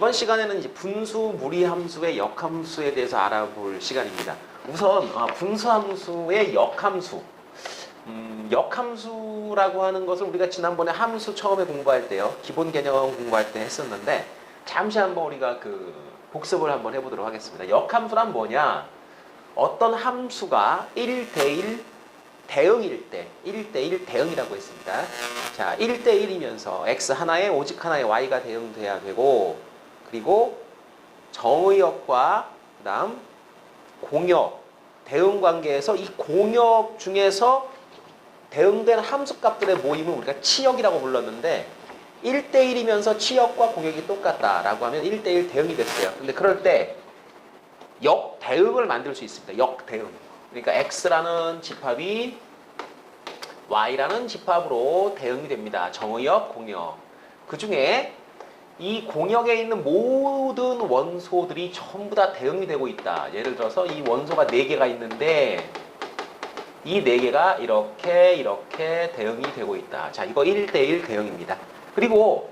이번 시간에는 이제 분수 무리함수의 역함수에 대해서 알아볼 시간입니다. 우선 분수함수의 역함수. 역함수라고 하는 것을 우리가 지난번에 함수 처음에 공부할 때요, 기본 개념 공부할 때 했었는데, 잠시 한번 우리가 복습을 한번 해보도록 하겠습니다. 역함수란 뭐냐? 어떤 함수가 1대1 대응일 때, 1대1 대응이라고 했습니다. 자, 1대1이면서 x 하나에 오직 하나의 y가 대응돼야 되고, 그리고 정의역과 그다음 공역, 대응 관계에서 이 공역 중에서 대응된 함수값들의 모임을 우리가 치역이라고 불렀는데, 1대1이면서 치역과 공역이 똑같다라고 하면 1대1 대응이 됐어요. 근데 그럴 때 역대응을 만들 수 있습니다. 역대응. 그러니까 x라는 집합이 y라는 집합으로 대응이 됩니다. 정의역, 공역. 그 중에 이 공역에 있는 모든 원소들이 전부 다 대응이 되고 있다. 예를 들어서 이 원소가 4개가 있는데 이 4개가 이렇게 대응이 되고 있다. 자, 이거 1대1 대응입니다. 그리고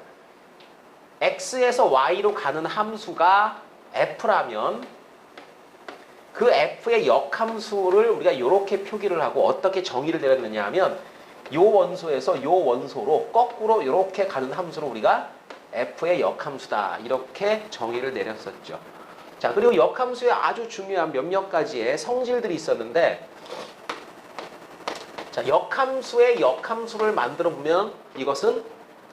x에서 y로 가는 함수가 f라면 그 f의 역함수를 우리가 이렇게 표기를 하고 어떻게 정의를 내렸느냐 하면, 요 원소에서 요 원소로 거꾸로 이렇게 가는 함수를 우리가 f의 역함수다, 이렇게 정의를 내렸었죠. 자, 그리고 역함수에 아주 중요한 몇몇 가지의 성질들이 있었는데, 자, 역함수의 역함수를 만들어 보면 이것은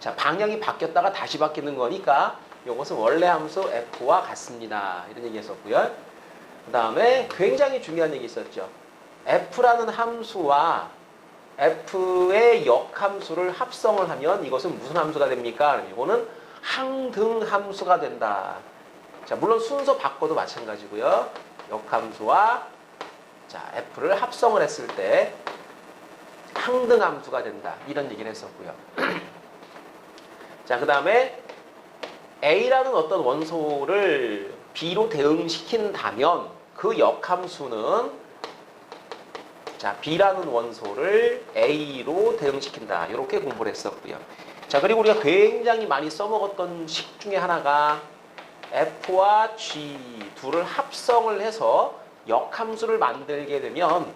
자, 방향이 바뀌었다가 다시 바뀌는 거니까 이것은 원래 함수 f와 같습니다, 이런 얘기 했었고요. 그 다음에 굉장히 중요한 얘기 있었죠. f라는 함수와 f의 역함수를 합성을 하면 이것은 무슨 함수가 됩니까? 이거는 항등함수가 된다. 자, 물론 순서 바꿔도 마찬가지고요. 역함수와 자, f를 합성을 했을 때 항등함수가 된다, 이런 얘기를 했었고요. 자, 그 다음에 A라는 어떤 원소를 B로 대응시킨다면 그 역함수는 자, B라는 원소를 A로 대응시킨다, 이렇게 공부를 했었고요. 자, 그리고 우리가 굉장히 많이 써먹었던 식 중에 하나가 F와 G 둘을 합성을 해서 역함수를 만들게 되면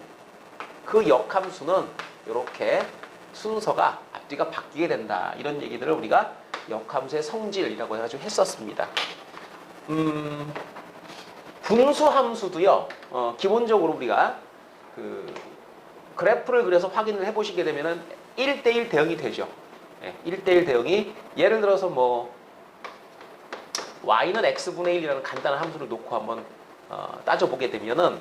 그 역함수는 이렇게 순서가 앞뒤가 바뀌게 된다, 이런 얘기들을 우리가 역함수의 성질이라고 해가지고 했었습니다. 분수함수도요, 기본적으로 우리가 그래프를 그려서 확인을 해보시게 되면은 1대1 대응이 되죠. 1대1 대응이, 예를 들어서 y는 x분의 1이라는 간단한 함수를 놓고 한번 따져보게 되면은,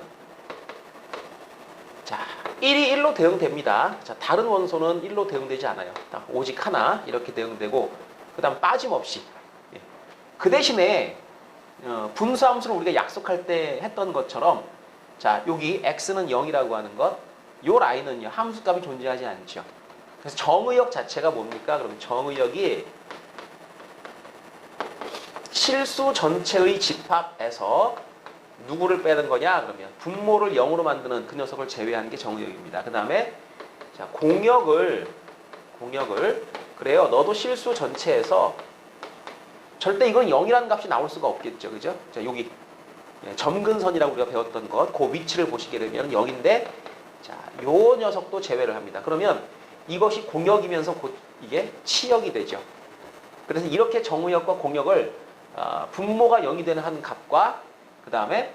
자, 1이 1로 대응됩니다. 자, 다른 원소는 1로 대응되지 않아요. 오직 하나 이렇게 대응되고, 그 다음 빠짐없이. 그 대신에 분수함수를 우리가 약속할 때 했던 것처럼, 자, 여기 x는 0이라고 하는 것, 요 라인은요, 함수값이 존재하지 않죠. 그래서 정의역 자체가 뭡니까? 그럼 정의역이 실수 전체의 집합에서 누구를 빼는 거냐? 그러면 분모를 0으로 만드는 그 녀석을 제외하는 게 정의역입니다. 그 다음에 자, 공역을 그래요. 너도 실수 전체에서 절대 이건 0이라는 값이 나올 수가 없겠죠. 그죠? 자, 여기 점근선이라고 우리가 배웠던 것, 그 위치를 보시게 되면 0인데, 자, 요 녀석도 제외를 합니다. 그러면 이것이 공역이면서 곧 이게 치역이 되죠. 그래서 이렇게 정의역과 공역을 분모가 0이 되는 한 값과 그 다음에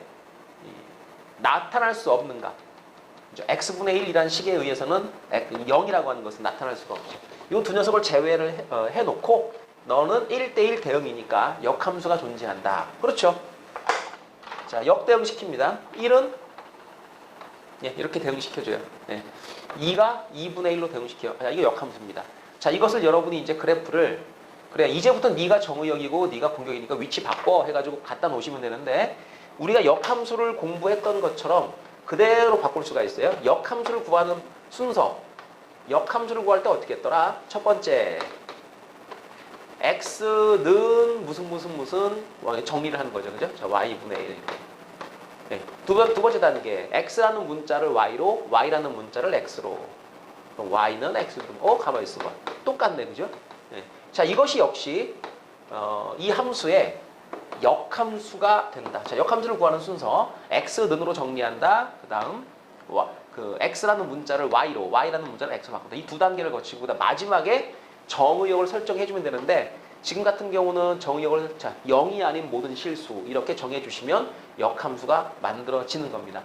나타날 수 없는 값, x분의 1이라는 식에 의해서는 0이라고 하는 것은 나타날 수가 없죠. 이 두 녀석을 제외를 해놓고 너는 1대1 대응이니까 역함수가 존재한다. 그렇죠? 자, 역대응시킵니다. 1은 이렇게 대응시켜줘요. 2가 2분의 1로 대응시켜요. 자, 이게 역함수입니다. 자, 이것을 여러분이 이제 그래프를, 그래, 이제부터 네가 정의역이고 네가 공역이니까 위치 바꿔 해가지고 갖다 놓으시면 되는데, 우리가 역함수를 공부했던 것처럼 그대로 바꿀 수가 있어요. 역함수를 구하는 순서, 역함수를 구할 때 어떻게 했더라? 첫 번째, x는 무슨 정리를 하는 거죠. 그죠? 자, y분의 1. 두 번째 단계, x라는 문자를 y로, y라는 문자를 x로. 그럼 y는 x로. 가만히 있어봐. 똑같네. 그죠? 자, 이것이 역시 이 함수의 역함수가 된다. 자, 역함수를 구하는 순서 x는으로 정리한다. 그 다음 그 x라는 문자를 y로, y라는 문자를 x로 바꾼다. 이 두 단계를 거치고 그다음 마지막에 정의역을 설정해주면 되는데 지금 같은 경우는 정의역을 자 0이 아닌 모든 실수 이렇게 정해주시면 역함수가 만들어지는 겁니다.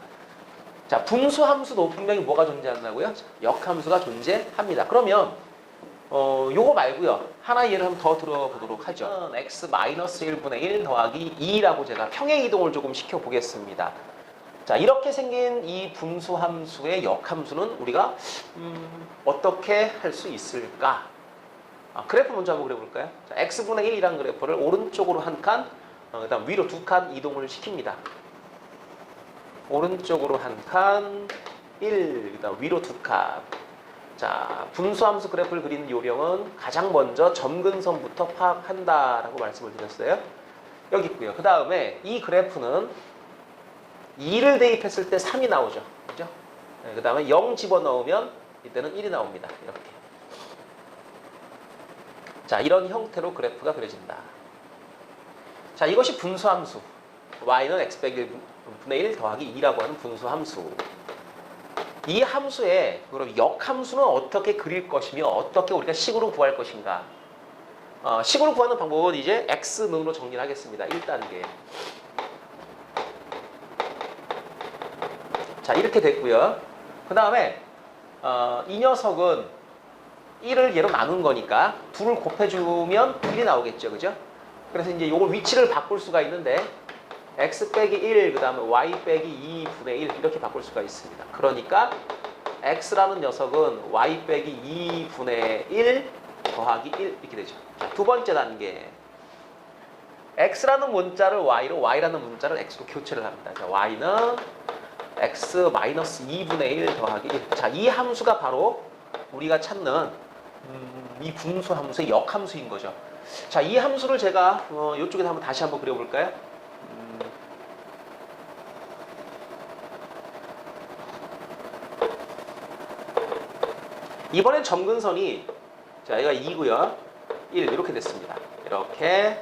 자, 분수함수도 분명히 뭐가 존재한다고요? 역함수가 존재합니다. 그러면 요거 말고요. 하나 예를 한번 더 들어보도록 하죠. x-1분의 1 더하기 2라고 제가 평행 이동을 조금 시켜보겠습니다. 자, 이렇게 생긴 이 분수함수의 역함수는 우리가 어떻게 할 수 있을까? 그래프 먼저 한번 그려볼까요? 자, x분의 1이라는 그래프를 오른쪽으로 한 칸, 그 다음 위로 두 칸 이동을 시킵니다. 오른쪽으로 한 칸, 1, 그 다음 위로 두 칸. 자, 분수함수 그래프를 그리는 요령은 가장 먼저 점근선부터 파악한다라고 말씀을 드렸어요. 여기 있고요. 그 다음에 이 그래프는 2를 대입했을 때 3이 나오죠. 그죠? 네, 그 다음에 0 집어넣으면 이때는 1이 나옵니다. 이렇게. 자, 이런 형태로 그래프가 그려진다. 자, 이것이 분수함수. y는 x 빼기 1분의 1 더하기 2라고 하는 분수함수. 이 함수의 그럼 역함수는 어떻게 그릴 것이며 어떻게 우리가 식으로 구할 것인가? 식으로 구하는 방법은 이제 x는으로 정리를 하겠습니다. 1단계. 자, 이렇게 됐고요. 그 다음에 이 녀석은 1을 얘로 나눈 거니까 2를 곱해주면 1이 나오겠죠. 그죠? 그래서 이제 요걸 위치를 바꿀 수가 있는데 x 빼기 1, 그 다음에 y 빼기 2분의 1 이렇게 바꿀 수가 있습니다. 그러니까 x라는 녀석은 y 빼기 2분의 1 더하기 1 이렇게 되죠. 자, 두 번째 단계. x라는 문자를 y로, y라는 문자를 x로 교체를 합니다. 자, y는 x 마이너스 2분의 1 더하기 1. 자, 이 함수가 바로 우리가 찾는 이 분수 함수의 역함수인 거죠. 자, 이 함수를 제가 이쪽에 한번 다시 한번 그려볼까요? 이번엔 점근선이 자, 얘가 2고요. 1 이렇게 됐습니다. 이렇게.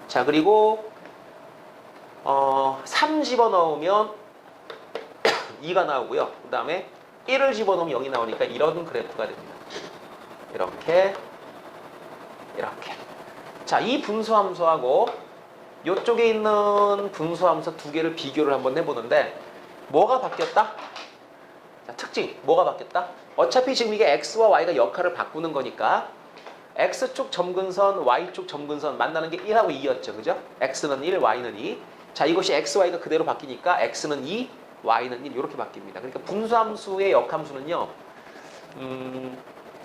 자, 그리고 3 집어넣으면 2가 나오고요. 그 다음에 1을 집어넣으면 0이 나오니까 이런 그래프가 됩니다. 이렇게. 자, 이 분수함수하고 이쪽에 있는 분수함수 두 개를 비교를 한번 해보는데 뭐가 바뀌었다? 자, 특징. 뭐가 바뀌었다? 어차피 지금 이게 x와 y가 역할을 바꾸는 거니까 x축 점근선, y축 점근선 만나는 게 1하고 2였죠. 그죠? x는 1, y는 2. 자, 이것이 x, y가 그대로 바뀌니까 x는 2, y는 1 이렇게 바뀝니다. 그러니까 분수함수의 역함수는요.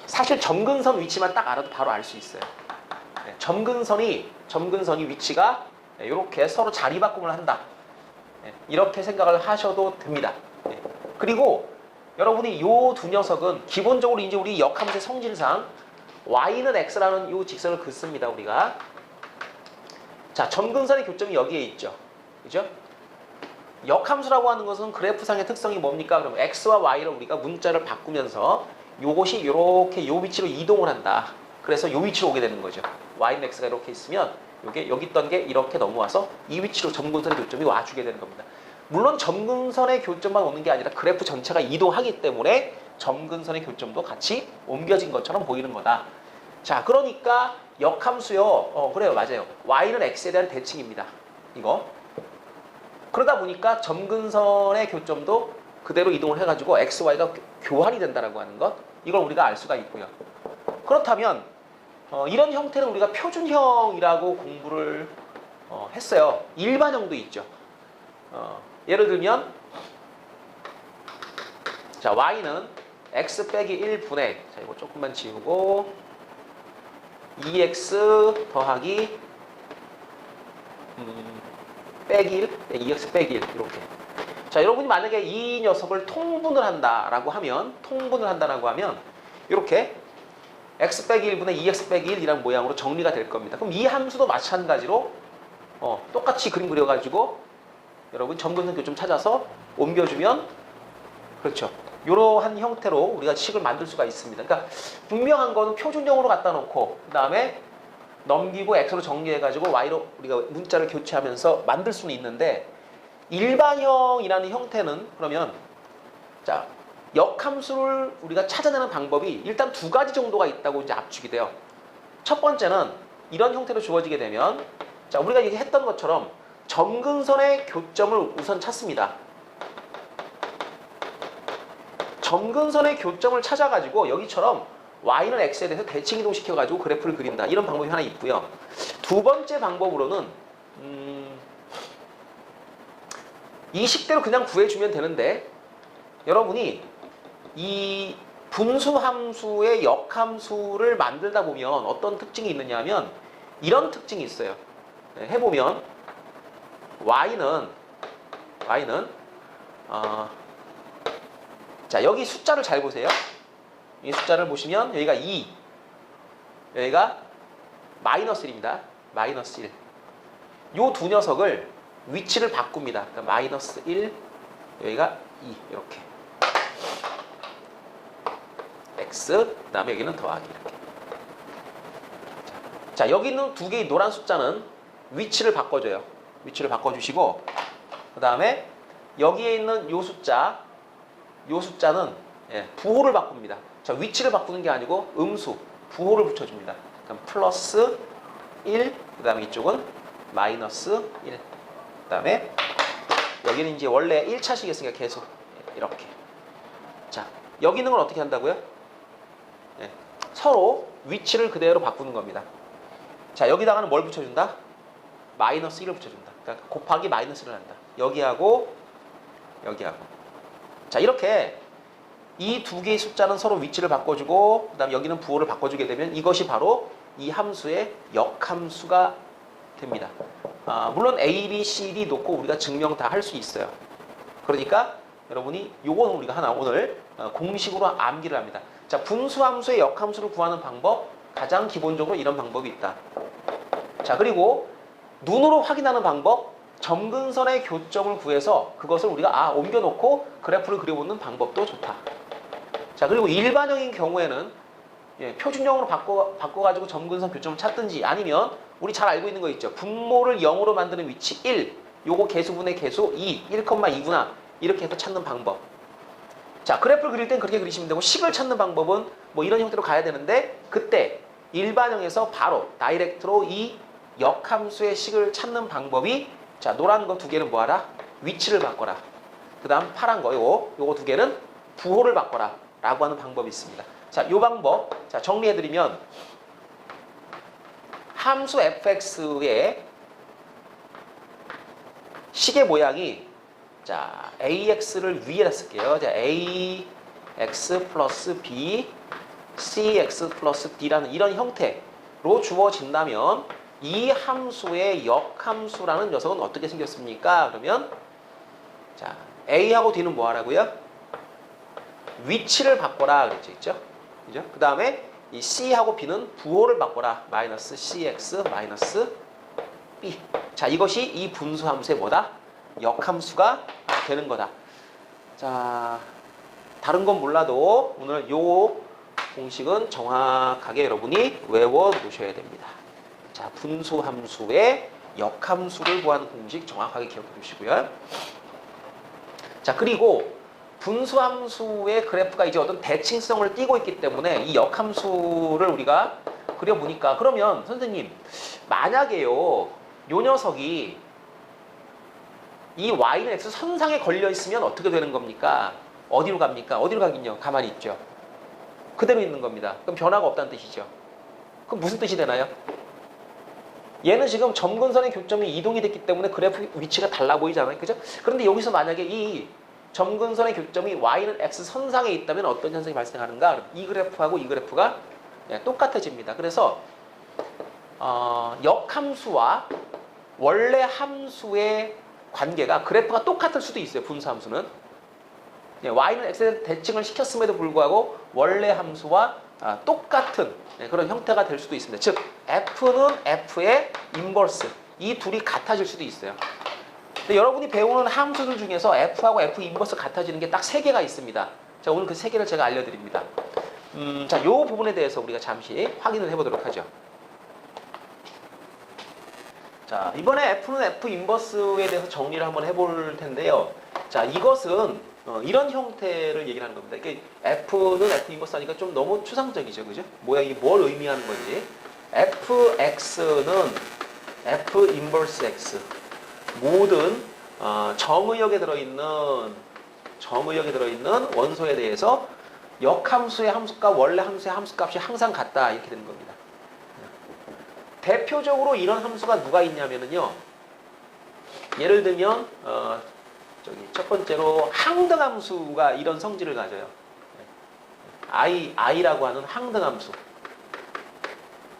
사실 점근선 위치만 딱 알아도 바로 알 수 있어요. 네, 점근선이 위치가 이렇게 서로 자리 바꿈을 한다. 네, 이렇게 생각을 하셔도 됩니다. 네, 그리고 여러분이 요 두 녀석은 기본적으로 이제 우리 역함수의 성질상 y는 x라는 요 직선을 긋습니다. 우리가. 자, 점근선의 교점이 여기에 있죠. 그죠? 역함수라고 하는 것은 그래프상의 특성이 뭡니까? 그러면 x와 y를 우리가 문자를 바꾸면서 요것이 이렇게 요 위치로 이동을 한다. 그래서 요 위치로 오게 되는 거죠. y는 x가 이렇게 있으면 요게 여기 있던 게 이렇게 넘어와서 이 위치로 점근선의 교점이 와주게 되는 겁니다. 물론 점근선의 교점만 오는 게 아니라 그래프 전체가 이동하기 때문에 점근선의 교점도 같이 옮겨진 것처럼 보이는 거다. 자, 그러니까 역함수요. 그래요. 맞아요. y는 x에 대한 대칭입니다. 이거. 그러다 보니까 점근선의 교점도 그대로 이동을 해가지고 x, y가 교환이 된다라고 하는 것. 이걸 우리가 알 수가 있고요. 그렇다면 이런 형태는 우리가 표준형이라고 공부를 했어요. 일반형도 있죠. 예를 들면 자, y는 x 빼기 1분의 자, 이거 조금만 지우고 2x 더하기 빼기 1, 2x 빼기 1 이렇게. 자, 여러분이 만약에 이 녀석을 통분을 한다라고 하면 이렇게 x 빼기 1분의 2x 빼기 1이라는 모양으로 정리가 될 겁니다. 그럼 이 함수도 마찬가지로 똑같이 그림 그려가지고 여러분 점근선 교점 찾아서 옮겨주면 그렇죠. 이러한 형태로 우리가 식을 만들 수가 있습니다. 그러니까 분명한 거는 표준형으로 갖다 놓고 그 다음에 넘기고 x로 정리해가지고 y로 우리가 문자를 교체하면서 만들 수는 있는데 일반형이라는 형태는 그러면 자 역함수를 우리가 찾아내는 방법이 일단 두 가지 정도가 있다고 이제 압축이 돼요. 첫 번째는 이런 형태로 주어지게 되면 자 우리가 얘기했던 것처럼 점근선의 교점을 우선 찾습니다. 점근선의 교점을 찾아가지고 여기처럼 y는 x에 대해서 대칭 이동시켜가지고 그래프를 그린다. 이런 방법이 하나 있고요. 두 번째 방법으로는 이 식대로 그냥 구해주면 되는데 여러분이 이 분수함수의 역함수를 만들다 보면 어떤 특징이 있느냐 하면 이런 특징이 있어요. 해보면 y는 자 여기 숫자를 잘 보세요. 이 숫자를 보시면 여기가 2 여기가 마이너스 1입니다. 마이너스 1 요 두 녀석을 위치를 바꿉니다. 그러니까 마이너스 1 여기가 2 이렇게 x 그 다음에 여기는 더하기 이렇게 자 여기 있는 두 개의 노란 숫자는 위치를 바꿔줘요. 위치를 바꿔주시고 그 다음에 여기에 있는 요 숫자는 부호를 바꿉니다. 자 위치를 바꾸는 게 아니고 음수 부호를 붙여줍니다. 그럼 플러스 1 그 다음에 이쪽은 마이너스 1 그 다음에 여기는 이제 원래 1차식이었으니까 계속 이렇게 자 여기 있는 걸 어떻게 한다고요? 서로 위치를 그대로 바꾸는 겁니다. 자 여기다가는 뭘 붙여준다? 마이너스 1을 붙여준다. 그러니까 곱하기 마이너스를 한다. 여기하고 여기하고 자 이렇게 이 두 개의 숫자는 서로 위치를 바꿔주고 그 다음에 여기는 부호를 바꿔주게 되면 이것이 바로 이 함수의 역함수가 됩니다. 물론 A, B, C, D 놓고 우리가 증명 다 할 수 있어요. 그러니까 여러분이 요건 우리가 하나 오늘 공식으로 암기를 합니다. 자 분수함수의 역함수를 구하는 방법 가장 기본적으로 이런 방법이 있다. 자 그리고 눈으로 확인하는 방법 점근선의 교점을 구해서 그것을 우리가 옮겨놓고 그래프를 그려보는 방법도 좋다. 자 그리고 일반형인 경우에는 표준형으로 바꿔가지고 점근선 교점을 찾든지 아니면 우리 잘 알고 있는 거 있죠. 분모를 0으로 만드는 위치 1 요거 개수분의 개수 2 1,2구나 이렇게 해서 찾는 방법. 자 그래프를 그릴 땐 그렇게 그리시면 되고 식을 찾는 방법은 뭐 이런 형태로 가야 되는데 그때 일반형에서 바로 다이렉트로 이 역함수의 식을 찾는 방법이 자 노란 거 두 개는 뭐하라? 위치를 바꿔라. 그 다음 파란 거 요거 두 개는 부호를 바꿔라 라고 하는 방법이 있습니다. 자 요 방법 자 정리해드리면 함수 fx의 식의 모양이 자 ax를 위에다 쓸게요. 자 ax 플러스 b cx 플러스 d라는 이런 형태로 주어진다면 이 함수의 역함수라는 녀석은 어떻게 생겼습니까? 그러면 자 a하고 d는 뭐 하라고요? 위치를 바꿔라 그랬죠, 있죠? 그죠? 그 다음에 이 c하고 b는 부호를 바꿔라. 마이너스 cx 마이너스 b. 자 이것이 이 분수함수의 뭐다? 역함수가 되는 거다. 자 다른 건 몰라도 오늘 요 공식은 정확하게 여러분이 외워 놓으셔야 됩니다. 자 분수함수의 역함수를 구하는 공식 정확하게 기억해 두시고요. 자 그리고 분수함수의 그래프가 이제 어떤 대칭성을 띠고 있기 때문에 이 역함수를 우리가 그려보니까 그러면 선생님 만약에요 요 녀석이 이 y는 x 선상에 걸려 있으면 어떻게 되는 겁니까? 어디로 갑니까? 어디로 가긴요? 가만히 있죠. 그대로 있는 겁니다. 그럼 변화가 없다는 뜻이죠. 그럼 무슨 뜻이 되나요? 얘는 지금 점근선의 교점이 이동이 됐기 때문에 그래프 위치가 달라 보이잖아요. 그죠? 그런데 여기서 만약에 이 점근선의 교점이 y는 x 선상에 있다면 어떤 현상이 발생하는가? 이 그래프하고 이 그래프가 똑같아집니다. 그래서 역함수와 원래 함수의 관계가 그래프가 똑같을 수도 있어요. 분수함수는 y는 x에 대칭을 시켰음에도 불구하고 원래 함수와 똑같은 그런 형태가 될 수도 있습니다. 즉 f는 f의 인버스 이 둘이 같아질 수도 있어요. 근데 여러분이 배우는 함수들 중에서 f하고 f 인버스 같아지는 게 딱 3개가 있습니다. 자 오늘 그 3개를 제가 알려드립니다. 자 요 부분에 대해서 우리가 잠시 확인을 해보도록 하죠. 자, 이번에 F는 F 인버스에 대해서 정리를 한번 해볼 텐데요. 자, 이것은 이런 형태를 얘기를 하는 겁니다. 이게 F는 F 인버스 하니까 좀 너무 추상적이죠. 그죠? 모양이 뭘 의미하는 건지. Fx는 F 인버스 X. 모든 정의역에 들어있는 원소에 대해서 역함수의 함수값, 원래 함수의 함수값이 항상 같다. 이렇게 되는 겁니다. 대표적으로 이런 함수가 누가 있냐면요. 예를 들면 첫 번째로 항등함수가 이런 성질을 가져요. i라고 하는 항등함수.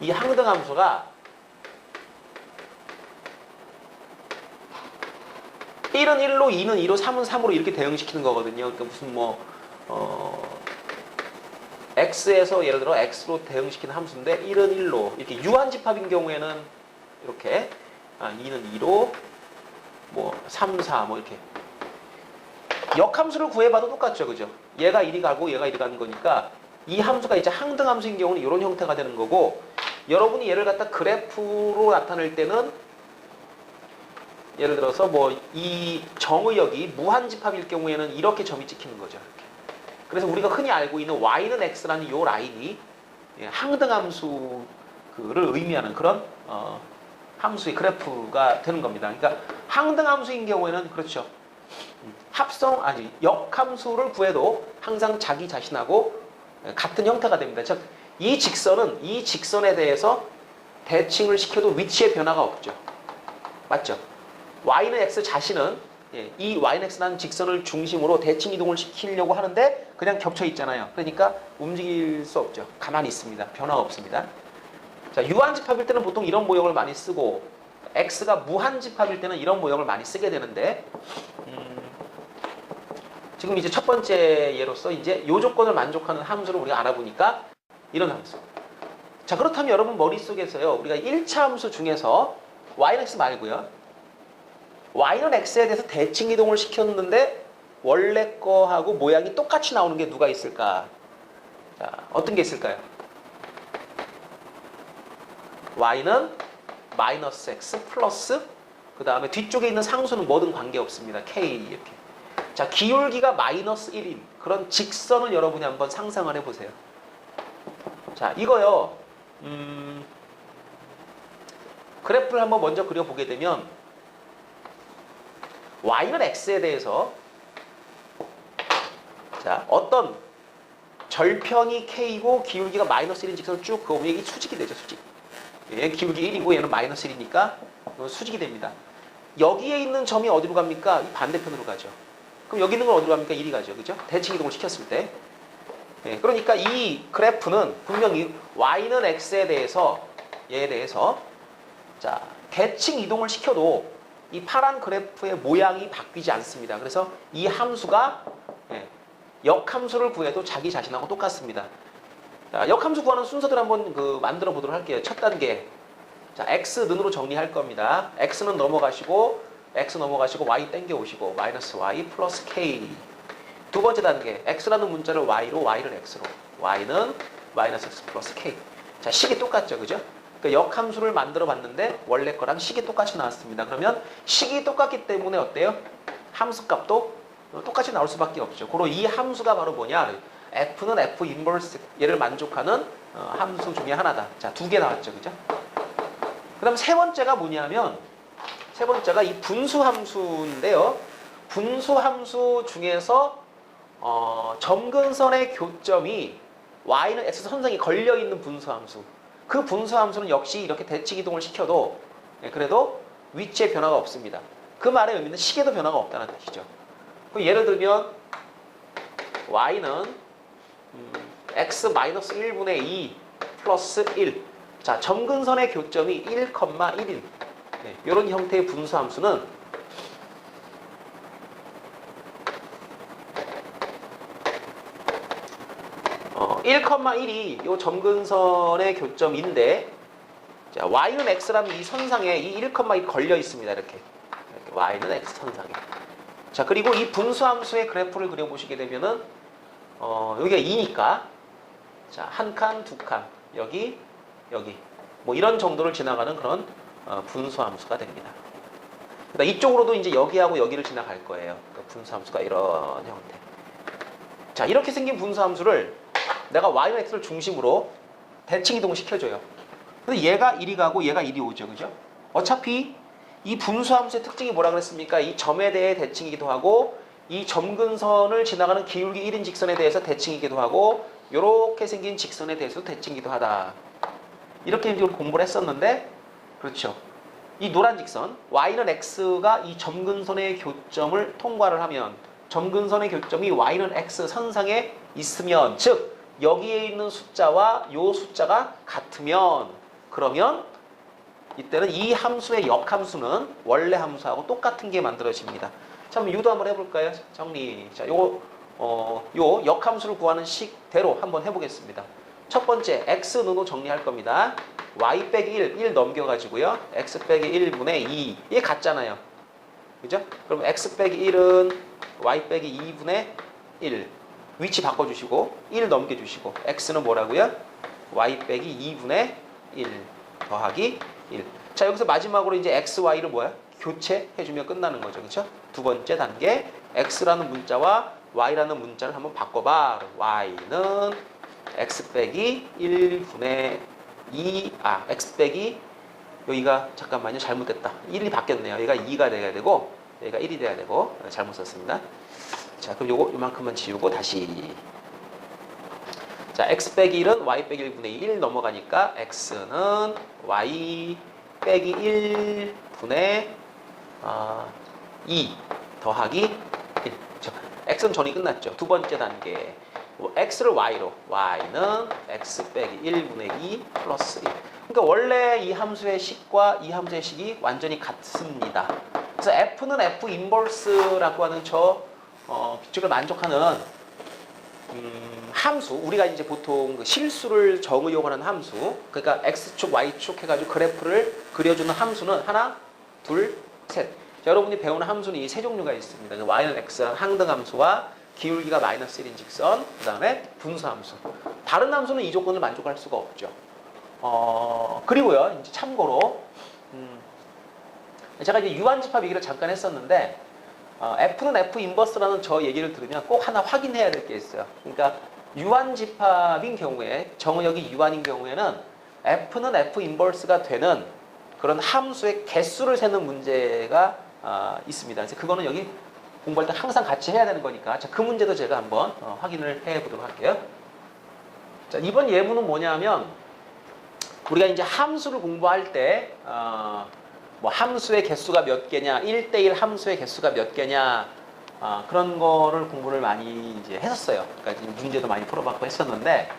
이 항등함수가 1은 1로, 2는 2로, 3은 3으로 이렇게 대응시키는 거거든요. 그러니까 무슨 x에서 예를 들어 x로 대응시키는 함수인데 1은 1로 이렇게 유한집합인 경우에는 이렇게 2는 2로 3, 4 이렇게 역함수를 구해봐도 똑같죠. 그죠? 얘가 이리 가고 얘가 이리 가는 거니까 이 함수가 이제 항등함수인 경우는 이런 형태가 되는 거고 여러분이 얘를 갖다 그래프로 나타낼 때는 예를 들어서 이 정의역이 무한집합일 경우에는 이렇게 점이 찍히는 거죠. 이렇게. 그래서 우리가 흔히 알고 있는 y는 x라는 이 라인이 항등함수를 의미하는 그런 함수의 그래프가 되는 겁니다. 그러니까 항등함수인 경우에는 그렇죠. 역함수를 구해도 항상 자기 자신하고 같은 형태가 됩니다. 즉, 이 직선에 대해서 대칭을 시켜도 위치의 변화가 없죠. 맞죠? y는 x 자신은 이 y는 x라는 직선을 중심으로 대칭 이동을 시키려고 하는데 그냥 겹쳐 있잖아요. 그러니까 움직일 수 없죠. 가만히 있습니다. 변화가 없습니다. 자, 유한집합일 때는 보통 이런 모형을 많이 쓰고 x가 무한집합일 때는 이런 모형을 많이 쓰게 되는데 지금 이제 첫 번째 예로서 이제 요 조건을 만족하는 함수를 우리가 알아보니까 이런 함수. 자, 그렇다면 여러분 머릿속에서요. 우리가 1차 함수 중에서 y는 x 말고요. y는 x에 대해서 대칭 이동을 시켰는데 원래 거하고 모양이 똑같이 나오는 게 누가 있을까? 자, 어떤 게 있을까요? y는 마이너스 x 플러스 그 다음에 뒤쪽에 있는 상수는 뭐든 관계없습니다. k 이렇게. 자, 기울기가 마이너스 1인 그런 직선을 여러분이 한번 상상을 해보세요. 자, 이거요. 그래프를 한번 먼저 그려보게 되면 y는 x에 대해서 자, 어떤 절편이 k이고 기울기가 마이너스 1인 직선을 쭉 그어보면 이게 수직이 되죠. 수직. 얘 기울기 1이고 얘는 마이너스 1이니까 수직이 됩니다. 여기에 있는 점이 어디로 갑니까? 이 반대편으로 가죠. 그럼 여기 있는 건 어디로 갑니까? 1이 가죠. 그죠? 대칭 이동을 시켰을 때. 그러니까 이 그래프는 분명히 y는 x에 대해서 얘에 대해서 자, 대칭 이동을 시켜도 이 파란 그래프의 모양이 바뀌지 않습니다. 그래서 이 함수가 역함수를 구해도 자기 자신하고 똑같습니다. 자, 역함수 구하는 순서들 한번 만들어 보도록 할게요. 첫 단계. 자, x는으로 정리할 겁니다. x는 넘어가시고 y 땡겨 오시고 마이너스 y 플러스 k. 두 번째 단계. x라는 문자를 y로 y를 x로. y는 마이너스 x 플러스 k. 자, 식이 똑같죠. 그죠? 그러니까 역함수를 만들어 봤는데 원래 거랑 식이 똑같이 나왔습니다. 그러면 식이 똑같기 때문에 어때요? 함수값도 똑같이 나올 수밖에 없죠. 그리고 이 함수가 바로 뭐냐? f는 f 인버스 얘를 만족하는 함수 중에 하나다. 자, 두 개 나왔죠. 그죠? 그 다음 세 번째가 뭐냐면 세 번째가 이 분수함수인데요. 분수함수 중에서 점근선의 교점이 y는 x 선상에 걸려있는 분수함수. 그 분수함수는 역시 이렇게 대칭 이동을 시켜도 그래도 위치에 변화가 없습니다. 그 말의 의미는 식에도 변화가 없다는 뜻이죠. 예를 들면 y는 x-1분의 2 플러스 1. 자, 점근선의 교점이 1,1인 이런 형태의 분수함수는 1,1이 이 점근선의 교점인데 자, y는 x라는 이 선상에 이 1,1이 걸려 있습니다. 이렇게 y는 x 선상에. 자, 그리고 이 분수함수의 그래프를 그려보시게 되면은 여기가 2니까 자, 한 칸, 두 칸, 여기 뭐 이런 정도를 지나가는 그런 분수함수가 됩니다. 그러니까 이쪽으로도 이제 여기하고 여기를 지나갈 거예요. 그러니까 분수함수가 이런 형태. 자, 이렇게 생긴 분수함수를 내가 y는 x를 중심으로 대칭 이동을 시켜줘요. 근데 얘가 이리 가고 얘가 이리 오죠, 그죠? 어차피 이 분수함수의 특징이 뭐라 그랬습니까? 이 점에 대해 대칭이기도 하고 이 점근선을 지나가는 기울기 1인 직선에 대해서 대칭이기도 하고 이렇게 생긴 직선에 대해서도 대칭이기도 하다. 이렇게 이제 공부를 했었는데, 그렇죠. 이 노란 직선 y는 x가 이 점근선의 교점을 통과를 하면, 점근선의 교점이 y는 x 선상에 있으면, 즉 여기에 있는 숫자와 요 숫자가 같으면, 그러면 이때는 이 함수의 역함수는 원래 함수하고 똑같은 게 만들어집니다. 자, 한번 유도 한번 해볼까요? 정리. 자, 요 역함수를 구하는 식대로 한번 해보겠습니다. 첫 번째, x는으로 정리할 겁니다. y 빼기 1 넘겨가지고요. x 빼기 1분의 2. 이게 같잖아요. 그죠? 그럼 x 빼기 1은 y 빼기 2분의 1. 위치 바꿔주시고 1 넘겨주시고 x는 뭐라고요? y 빼기 2분의 1 더하기 1. 자, 여기서 마지막으로 이제 x, y를 뭐야? 교체해주면 끝나는 거죠. 그렇죠? 두 번째 단계, x라는 문자와 y라는 문자를 한번 바꿔봐. y는 x 빼기 1분의 2, x 빼기, 여기가 잠깐만요. 잘못됐다. 1이 바뀌었네요. 여기가 2가 돼야 되고, 여기가 1이 돼야 되고, 잘못 썼습니다. 자, 그럼 요만큼만 지우고 다시. 자, x 빼기 1은 y 빼기 1분의 1 넘어가니까 x는 y 빼기 1분의 2 더하기 1. 그렇죠? x는 전이 끝났죠. 두 번째 단계. x를 y로, y는 x 빼기 1분의 2 플러스 1. 그러니까 원래 이 함수의 식과 이 함수의 식이 완전히 같습니다. 그래서 f는 f 인버스라고 하는 규칙을 만족하는 함수, 우리가 이제 보통 그 실수를 정의용을 하는 함수, 그러니까 x축, y축 해가지고 그래프를 그려주는 함수는 하나, 둘, 셋. 자, 여러분이 배우는 함수는 이 세 종류가 있습니다. y는 x 항등함수와 기울기가 마이너스 1인 직선, 그 다음에 분수함수. 다른 함수는 이 조건을 만족할 수가 없죠. 그리고요, 이제 참고로, 제가 이제 유한집합 얘기를 잠깐 했었는데, F는 F 인버스라는 저 얘기를 들으면 꼭 하나 확인해야 될 게 있어요. 그러니까 유한집합인 경우에, 정의역이 유한인 경우에는 F는 F 인버스가 되는 그런 함수의 개수를 세는 문제가 있습니다. 그래서 그거는 여기 공부할 때 항상 같이 해야 되는 거니까, 자, 그 문제도 제가 한번 확인을 해 보도록 할게요. 자, 이번 예문은 뭐냐면, 우리가 이제 함수를 공부할 때 뭐 함수의 개수가 몇 개냐, 1대1 함수의 개수가 몇 개냐, 그런 거를 공부를 많이 이제 했었어요. 그러니까 문제도 많이 풀어봤고 했었는데,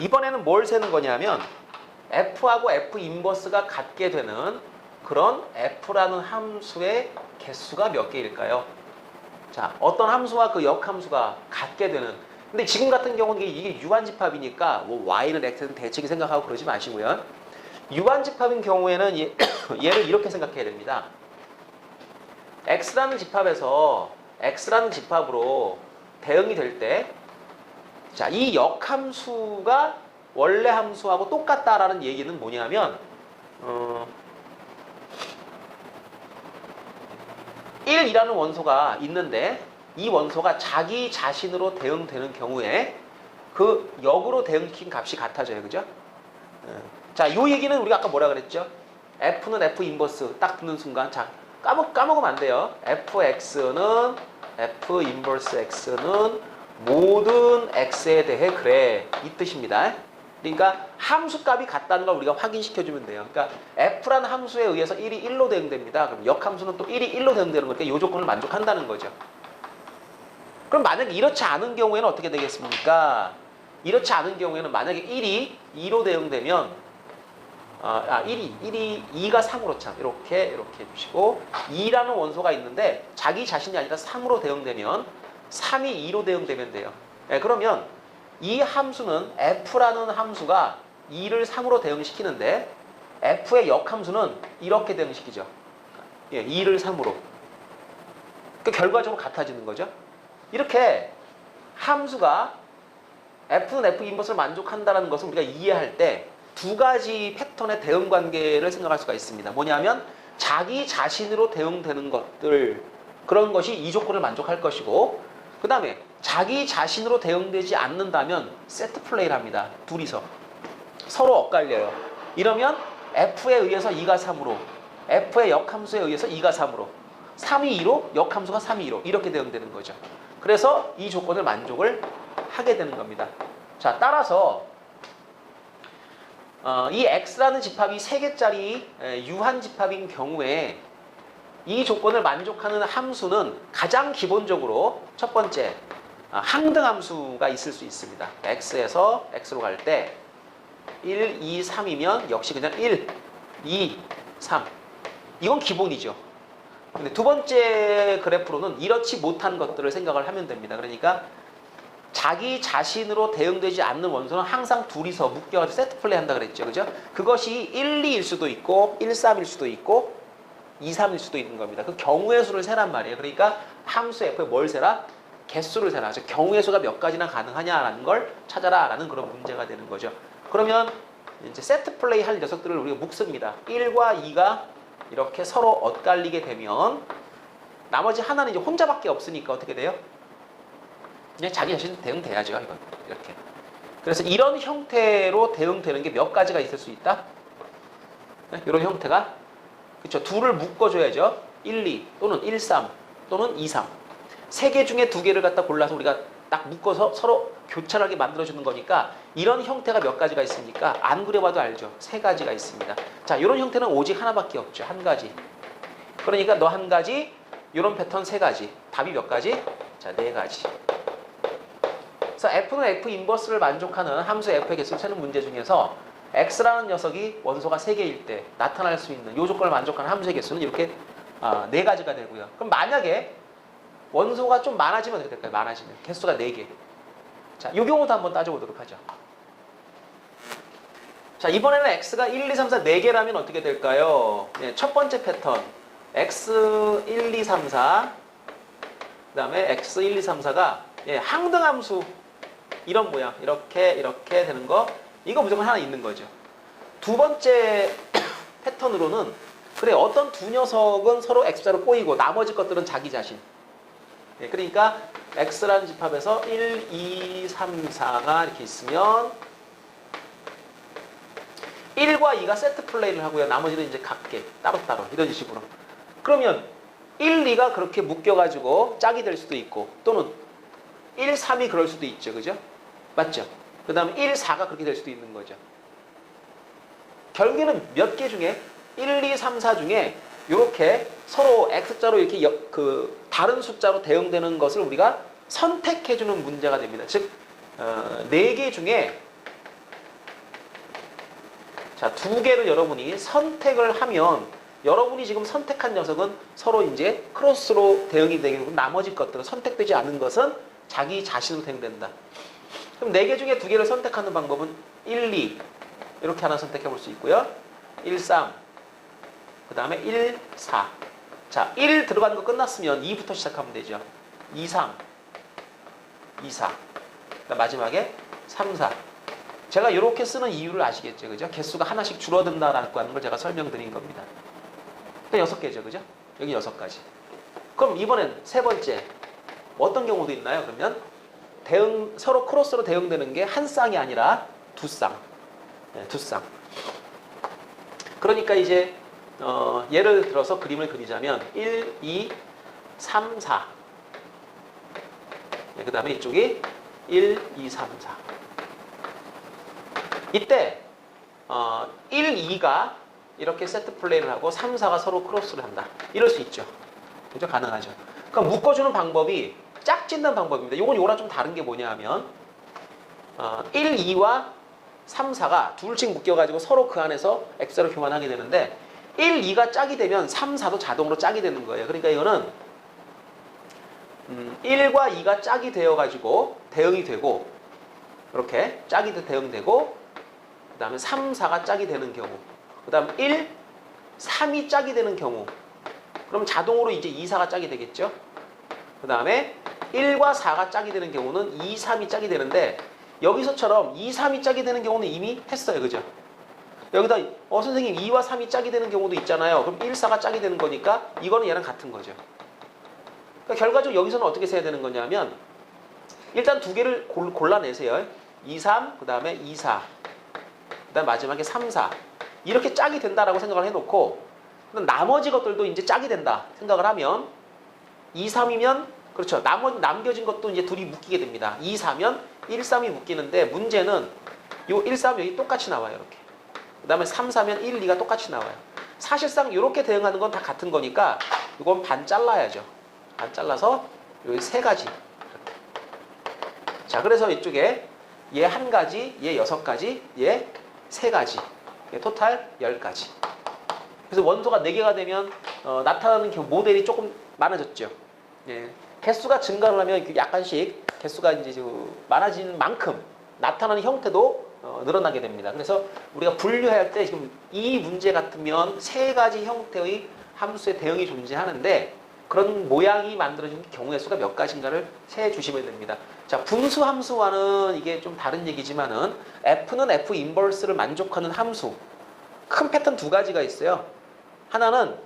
이번에는 뭘 세는 거냐면, F하고 F 인버스가 같게 되는 그런 F라는 함수의 개수가 몇 개일까요? 자, 어떤 함수와 그 역함수가 같게 되는, 근데 지금 같은 경우는 이게 유한집합이니까 뭐 y는 x는 대칭이 생각하고 그러지 마시고요. 유한집합인 경우에는 얘를 이렇게 생각해야 됩니다. x라는 집합에서 x라는 집합으로 대응이 될 때, 자, 이 역함수가 원래 함수하고 똑같다라는 얘기는 뭐냐면, 1이라는 원소가 있는데 이 원소가 자기 자신으로 대응되는 경우에 그 역으로 대응시킨 값이 같아져요. 그죠? 자, 요 얘기는 우리가 아까 뭐라 그랬죠? F는 F 인버스 딱 듣는 순간, 자, 까먹으면 안 돼요. fx는 F 인버스 x는 모든 x에 대해 그래, 이 뜻입니다. 그러니까 함수값이 같다는 걸 우리가 확인시켜주면 돼요. 그러니까 f라는 함수에 의해서 1이 1로 대응됩니다. 그럼 역함수는 또 1이 1로 대응되는 거니까 이 조건을 만족한다는 거죠. 그럼 만약에 이렇지 않은 경우에는 어떻게 되겠습니까? 이렇지 않은 경우에는 만약에 1이 2로 대응되면 2가 3으로 참 이렇게 해주시고, 2라는 원소가 있는데 자기 자신이 아니라 3으로 대응되면 3이 2로 대응되면 돼요. 네, 그러면 이 함수는 f라는 함수가 2를 3으로 대응시키는데 f의 역함수는 이렇게 대응시키죠. 2를 3으로. 그 결과적으로 같아지는 거죠. 이렇게 함수가 f는 f 인버스를 만족한다는 것을 우리가 이해할 때 두 가지 패턴의 대응 관계를 생각할 수가 있습니다. 뭐냐면 자기 자신으로 대응되는 것들, 그런 것이 이 조건을 만족할 것이고, 그 다음에 자기 자신으로 대응되지 않는다면 세트 플레이를 합니다. 둘이서 서로 엇갈려요. 이러면 F에 의해서 2가 3으로, F의 역함수에 의해서 2가 3으로, 3이 2로, 역함수가 3이 2로 이렇게 대응되는 거죠. 그래서 이 조건을 만족을 하게 되는 겁니다. 자, 따라서 이 X라는 집합이 3개짜리 유한 집합인 경우에 이 조건을 만족하는 함수는 가장 기본적으로 첫 번째 항등함수가 있을 수 있습니다. X에서 X로 갈 때 1, 2, 3이면 역시 그냥 1, 2, 3 이건 기본이죠. 근데 두 번째 그래프로는 이렇지 못한 것들을 생각을 하면 됩니다. 그러니까 자기 자신으로 대응되지 않는 원소는 항상 둘이서 묶여가지고 세트 플레이 한다 그랬죠. 그죠? 그것이 1, 2일 수도 있고 1, 3일 수도 있고 2, 3일 수도 있는 겁니다. 그 경우의 수를 세란 말이에요. 그러니까 함수 F에 뭘 세라? 개수를 세라. 즉 경우의 수가 몇 가지나 가능하냐라는 걸 찾아라 라는 그런 문제가 되는 거죠. 그러면 이제 세트 플레이 할 녀석들을 우리가 묶습니다. 1과 2가 이렇게 서로 엇갈리게 되면 나머지 하나는 이제 혼자밖에 없으니까 어떻게 돼요? 그냥 자기 자신 대응돼야죠. 이건 이렇게. 그래서 이런 형태로 대응되는 게 몇 가지가 있을 수 있다? 네? 이런 형태가 그렇죠. 둘을 묶어줘야죠. 1, 2 또는 1, 3 또는 2, 3 세 개 중에 두 개를 갖다 골라서 우리가 딱 묶어서 서로 교차하게 만들어주는 거니까 이런 형태가 몇 가지가 있습니까? 안 그려봐도 알죠. 세 가지가 있습니다. 자, 이런 형태는 오직 하나밖에 없죠. 한 가지. 그러니까 너 한 가지, 이런 패턴 세 가지. 답이 몇 가지? 자, 네 가지. 그래서 F는 F 인버스를 만족하는 함수 F의 개수를 찾는 문제 중에서 X라는 녀석이 원소가 3개일 때 나타날 수 있는 이 조건을 만족하는 함수의 개수는 이렇게 네 가지가 되고요. 그럼 만약에 원소가 좀 많아지면 어떻게 될까요? 많아지면 개수가 4개. 자, 이 경우도 한번 따져보도록 하죠. 자, 이번에는 X가 1, 2, 3, 4 4개라면 어떻게 될까요? 네, 첫 번째 패턴 X 1, 2, 3, 4 그 다음에 X 1, 2, 3, 4가 항등함수 이런 모양 이렇게 되는 거 이거 무조건 하나 있는 거죠. 두 번째 패턴으로는 그래 어떤 두 녀석은 서로 X자로 꼬이고 나머지 것들은 자기 자신. 그러니까 X라는 집합에서 1, 2, 3, 4가 이렇게 있으면 1과 2가 세트 플레이를 하고요. 나머지는 이제 각계 따로따로 이런 식으로. 그러면 1, 2가 그렇게 묶여가지고 짝이 될 수도 있고 또는 1, 3이 그럴 수도 있죠. 그죠? 맞죠? 그 다음에 1, 4가 그렇게 될 수도 있는 거죠. 결국에는 몇 개 중에 1, 2, 3, 4 중에 이렇게 서로 X자로 이렇게 다른 숫자로 대응되는 것을 우리가 선택해주는 문제가 됩니다. 즉, 4개 중에 자, 2개를 여러분이 선택을 하면 여러분이 지금 선택한 녀석은 서로 이제 크로스로 대응이 되고 나머지 것들은 선택되지 않은 것은 자기 자신으로 대응된다. 그럼 4개 중에 2개를 선택하는 방법은 1, 2 이렇게 하나 선택해 볼 수 있고요. 1, 3 그 다음에 1, 4 자, 1 들어가는 거 끝났으면 2부터 시작하면 되죠. 2, 3 2, 4 마지막에 3, 4 제가 이렇게 쓰는 이유를 아시겠죠? 그죠? 개수가 하나씩 줄어든다라고 하는 걸 제가 설명드린 겁니다. 6개죠. 그죠? 여기 6가지. 그럼 이번엔 세 번째. 어떤 경우도 있나요? 그러면 서로 크로스로 대응되는 게 한 쌍이 아니라 두 쌍. 네, 두 쌍. 그러니까 이제 예를 들어서 그림을 그리자면 1, 2, 3, 4. 네, 그 다음에 이쪽이 1, 2, 3, 4. 이때 1, 2가 이렇게 세트 플레이를 하고 3, 4가 서로 크로스를 한다. 이럴 수 있죠. 그죠? 가능하죠. 그럼 묶어주는 방법이 짝짓는 방법입니다. 이건 요거랑 좀 다른 게 뭐냐 하면 1, 2와 3, 4가 둘씩 묶여가지고 서로 그 안에서 X자로 교환하게 되는데 1, 2가 짝이 되면 3, 4도 자동으로 짝이 되는 거예요. 그러니까 이거는 1과 2가 짝이 되어가지고 대응이 되고 이렇게 짝이 대응되고 그 다음에 3, 4가 짝이 되는 경우 그 다음 1, 3이 짝이 되는 경우 그럼 자동으로 이제 2, 4가 짝이 되겠죠. 그 다음에 1과 4가 짝이 되는 경우는 2, 3이 짝이 되는데 여기서처럼 2, 3이 짝이 되는 경우는 이미 했어요. 그죠? 여기다 선생님 2와 3이 짝이 되는 경우도 있잖아요. 그럼 1, 4가 짝이 되는 거니까 이거는 얘랑 같은 거죠. 그러니까 결과적으로 여기서는 어떻게 세야 되는 거냐면 일단 두 개를 골라내세요. 2, 3, 그 다음에 2, 4, 그 다음에 마지막에 3, 4 이렇게 짝이 된다라고 생각을 해놓고 나머지 것들도 이제 짝이 된다 생각을 하면 2, 3이면 그렇죠. 나머지 남겨진 것도 이제 둘이 묶이게 됩니다. 2, 4면 1, 3이 묶이는데 문제는 요 1, 3 여기 똑같이 나와요. 이렇게. 그 다음에 3, 4면 1, 2가 똑같이 나와요. 사실상 이렇게 대응하는 건 다 같은 거니까 이건 반 잘라야죠. 반 잘라서 여기 세 가지. 자, 그래서 이쪽에 얘 한 가지, 얘 6가지, 얘 3가지. 토탈 10가지. 그래서 원소가 4개가 되면 나타나는 모델이 조금 많아졌죠. 예. 개수가 증가를 하면 약간씩 개수가 이제 많아지는 만큼 나타나는 형태도 늘어나게 됩니다. 그래서 우리가 분류할 때 지금 이 문제 같으면 3가지 형태의 함수의 대응이 존재하는데 그런 모양이 만들어진 경우의 수가 몇 가지인가를 세 주시면 됩니다. 자, 분수 함수와는 이게 좀 다른 얘기지만은 F는 F 인버스를 만족하는 함수. 큰 패턴 2가지가 있어요. 하나는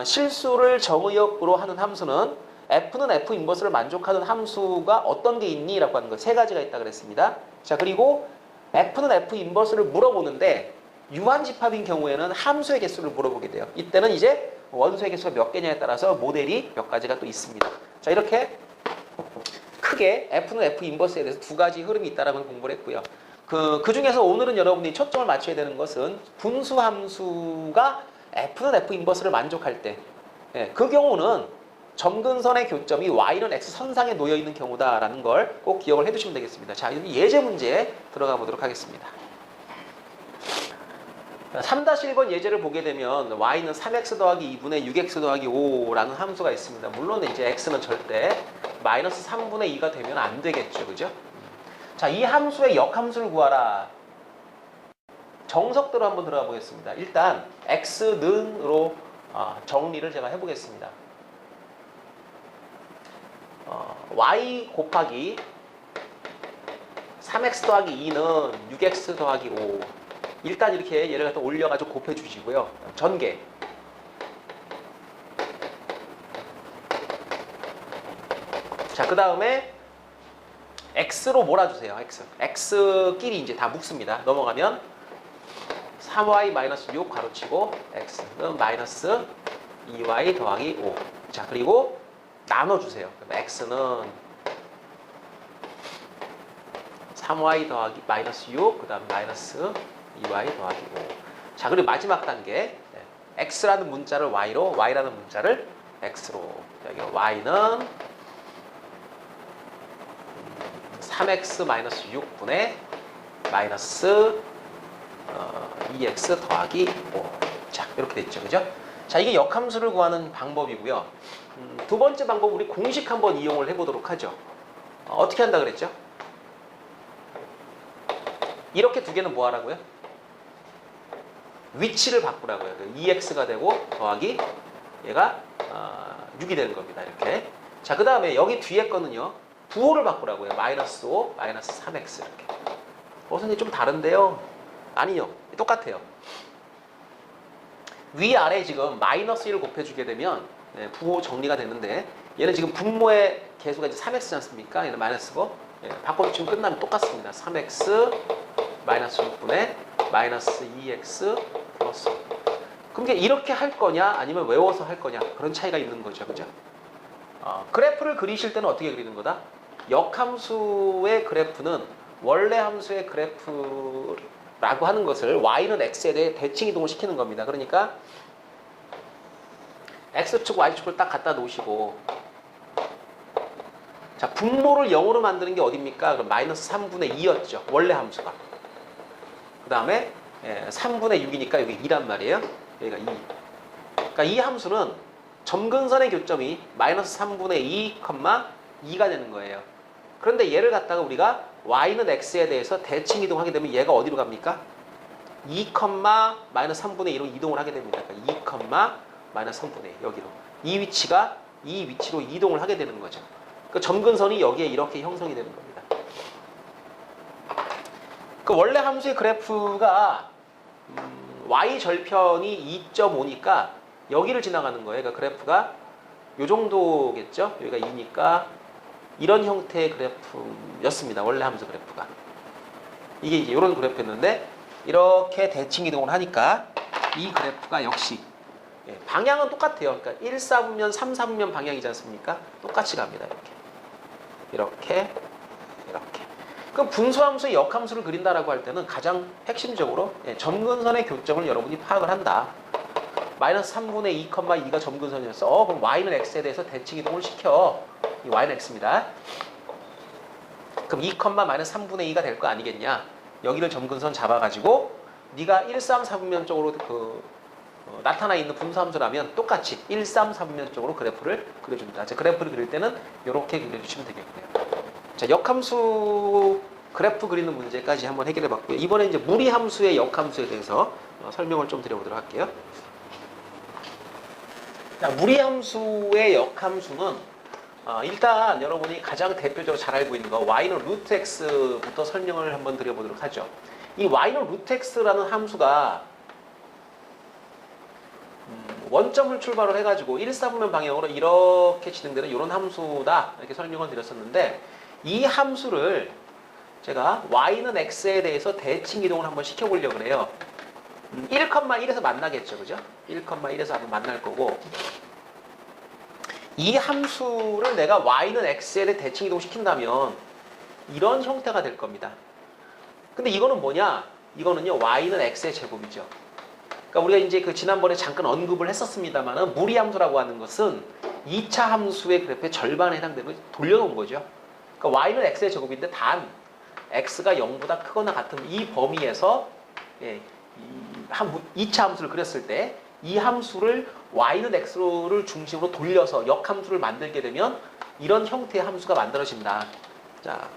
실수를 정의역으로 하는 함수는 F는 F 인버스를 만족하는 함수가 어떤 게 있니? 라고 하는 거 3가지가 있다 그랬습니다. 자, 그리고 F는 F 인버스를 물어보는데 유한집합인 경우에는 함수의 개수를 물어보게 돼요. 이때는 이제 원소의 개수가 몇 개냐에 따라서 모델이 몇 가지가 또 있습니다. 자, 이렇게 크게 F는 F 인버스에 대해서 2가지 흐름이 있다라고 공부를 했고요. 그 중에서 오늘은 여러분이 초점을 맞춰야 되는 것은 분수 함수가 F는 F 인버스를 만족할 때, 그 경우는 점근선의 교점이 Y는 X 선상에 놓여 있는 경우다라는 걸 꼭 기억을 해두시면 되겠습니다. 자, 예제 문제에 들어가 보도록 하겠습니다. 3-1번 예제를 보게 되면 y는 3x 더하기 2분의 6x 더하기 5라는 함수가 있습니다. 물론 이제 x는 절대 마이너스 3분의 2가 되면 안 되겠죠. 그죠? 자, 이 함수의 역함수를 구하라. 정석대로 한번 들어가 보겠습니다. 일단 x는으로 정리를 제가 해보겠습니다. y 곱하기 3x 더하기 2는 6x 더하기 5. 일단 이렇게 얘를 갖다 올려가지고 곱해주시고요. 전개. 자, 그 다음에 x로 몰아주세요. x끼리 이제 다 묶습니다. 넘어가면 3y-6 가로치고 x는 마이너스 2y 더하기 5. 자, 그리고 나눠주세요. 그럼 x는 3y 더하기 마이너스 6, 그 다음 마이너스 2y 더하기 5. 자, 그리고 마지막 단계 x라는 문자를 y로, y라는 문자를 x로. 여기 y는 3x-6분의 마이너스 2x 더하기 5. 자, 이렇게 됐죠. 그죠? 자, 이게 역함수를 구하는 방법이고요. 두 번째 방법, 우리 공식 한번 이용을 해보도록 하죠. 어떻게 한다 그랬죠? 이렇게 두 개는 뭐 하라고요? 위치를 바꾸라고요. 2x가 되고 더하기 얘가 6이 되는 겁니다. 이렇게. 자, 그 다음에 여기 뒤에 거는요. 부호를 바꾸라고요. 마이너스 5, 마이너스 3x 이렇게. 선생님 좀 다른데요? 아니요. 똑같아요. 위아래 지금 마이너스 1을 곱해주게 되면 부호 정리가 되는데 얘는 지금 분모의 개수가 이제 3x지 않습니까? 얘는 마이너스고 바꿔주시면 끝나면 똑같습니다. 3x 마이너스 6분의 마이너스 2x 플러스 5. 그럼 이렇게 할 거냐 아니면 외워서 할 거냐 그런 차이가 있는 거죠. 그죠? 그래프를 그리실 때는 어떻게 그리는 거다? 역함수의 그래프는 원래 함수의 그래프라고 하는 것을 y는 x에 대해 대칭 이동을 시키는 겁니다. 그러니까 x축, y축을 딱 갖다 놓으시고 자, 분모를 0으로 만드는 게 어딥니까? 그럼 마이너스 3분의 2였죠. 원래 함수가. 그 다음에 3분의 6이니까 여기 2란 말이에요. 여기가 2. 그러니까 이 함수는 점근선의 교점이 마이너스 3분의 2, 2가 되는 거예요. 그런데 얘를 갖다가 우리가 y는 x에 대해서 대칭 이동하게 되면 얘가 어디로 갑니까? 2, 마이너스 3분의 2로 이동을 하게 됩니다. 그러니까 2, 마이너스 3분의 2 여기로. 이 위치가 이 위치로 이동을 하게 되는 거죠. 그 점근선이 여기에 이렇게 형성이 되는 겁니다. 그 원래 함수의 그래프가 y 절편이 2.5니까 여기를 지나가는 거예요. 그러니까 그래프가 요 정도겠죠. 여기가 2니까 이런 형태의 그래프였습니다. 원래 함수 그래프가. 이게 이제 이런 그래프였는데 이렇게 대칭 이동을 하니까 이 그래프가 역시 방향은 똑같아요. 그러니까 1, 4분면, 3, 4분면 방향이지 않습니까? 똑같이 갑니다. 이렇게. 그럼 분수함수의 역함수를 그린다라고 할 때는 가장 핵심적으로 점근선의 교점을 여러분이 파악을 한다. 마이너스 3분의 2, 2가 점근선이었어. 그럼 y는 x에 대해서 대칭 이동을 시켜. 이 y는 x입니다. 그럼 2, 마이너스 3분의 2가 될 거 아니겠냐? 여기를 점근선 잡아가지고 네가 1, 3, 4분면 쪽으로 나타나 있는 분수함수라면 똑같이 1, 3, 4분면 쪽으로 그래프를 그려줍니다. 자, 그래프를 그릴 때는 이렇게 그려주시면 되겠고요. 자, 역함수 그래프 그리는 문제까지 한번 해결해 봤고요. 이번에 이제 무리함수의 역함수에 대해서 설명을 좀 드려보도록 할게요. 자, 무리함수의 역함수는 일단 여러분이 가장 대표적으로 잘 알고 있는 거 y는 루트 x부터 설명을 한번 드려보도록 하죠. 이 y는 루트 x라는 함수가 원점을 출발을 해가지고 1, 4분면 방향으로 이렇게 진행되는 이런 함수다 이렇게 설명을 드렸었는데 이 함수를 제가 y는 x에 대해서 대칭 이동을 한번 시켜보려고 그래요. 1,1에서 만나겠죠, 그죠? 1,1에서 한번 만날 거고 이 함수를 내가 y는 x에 대해 대칭 이동 시킨다면 이런 형태가 될 겁니다. 근데 이거는 뭐냐? 이거는요 y는 x의 제곱이죠. 그러니까 우리가 이제 그 지난번에 잠깐 언급을 했었습니다만은 무리함수라고 하는 것은 2차 함수의 그래프의 절반에 해당되는 돌려놓은 거죠. 그러니까 y는 x의 제곱인데 단 x가 0보다 크거나 같은 이 범위에서 2차 함수를 그렸을 때 이 함수를 y는 x를 중심으로 돌려서 역함수를 만들게 되면 이런 형태의 함수가 만들어진다. 자,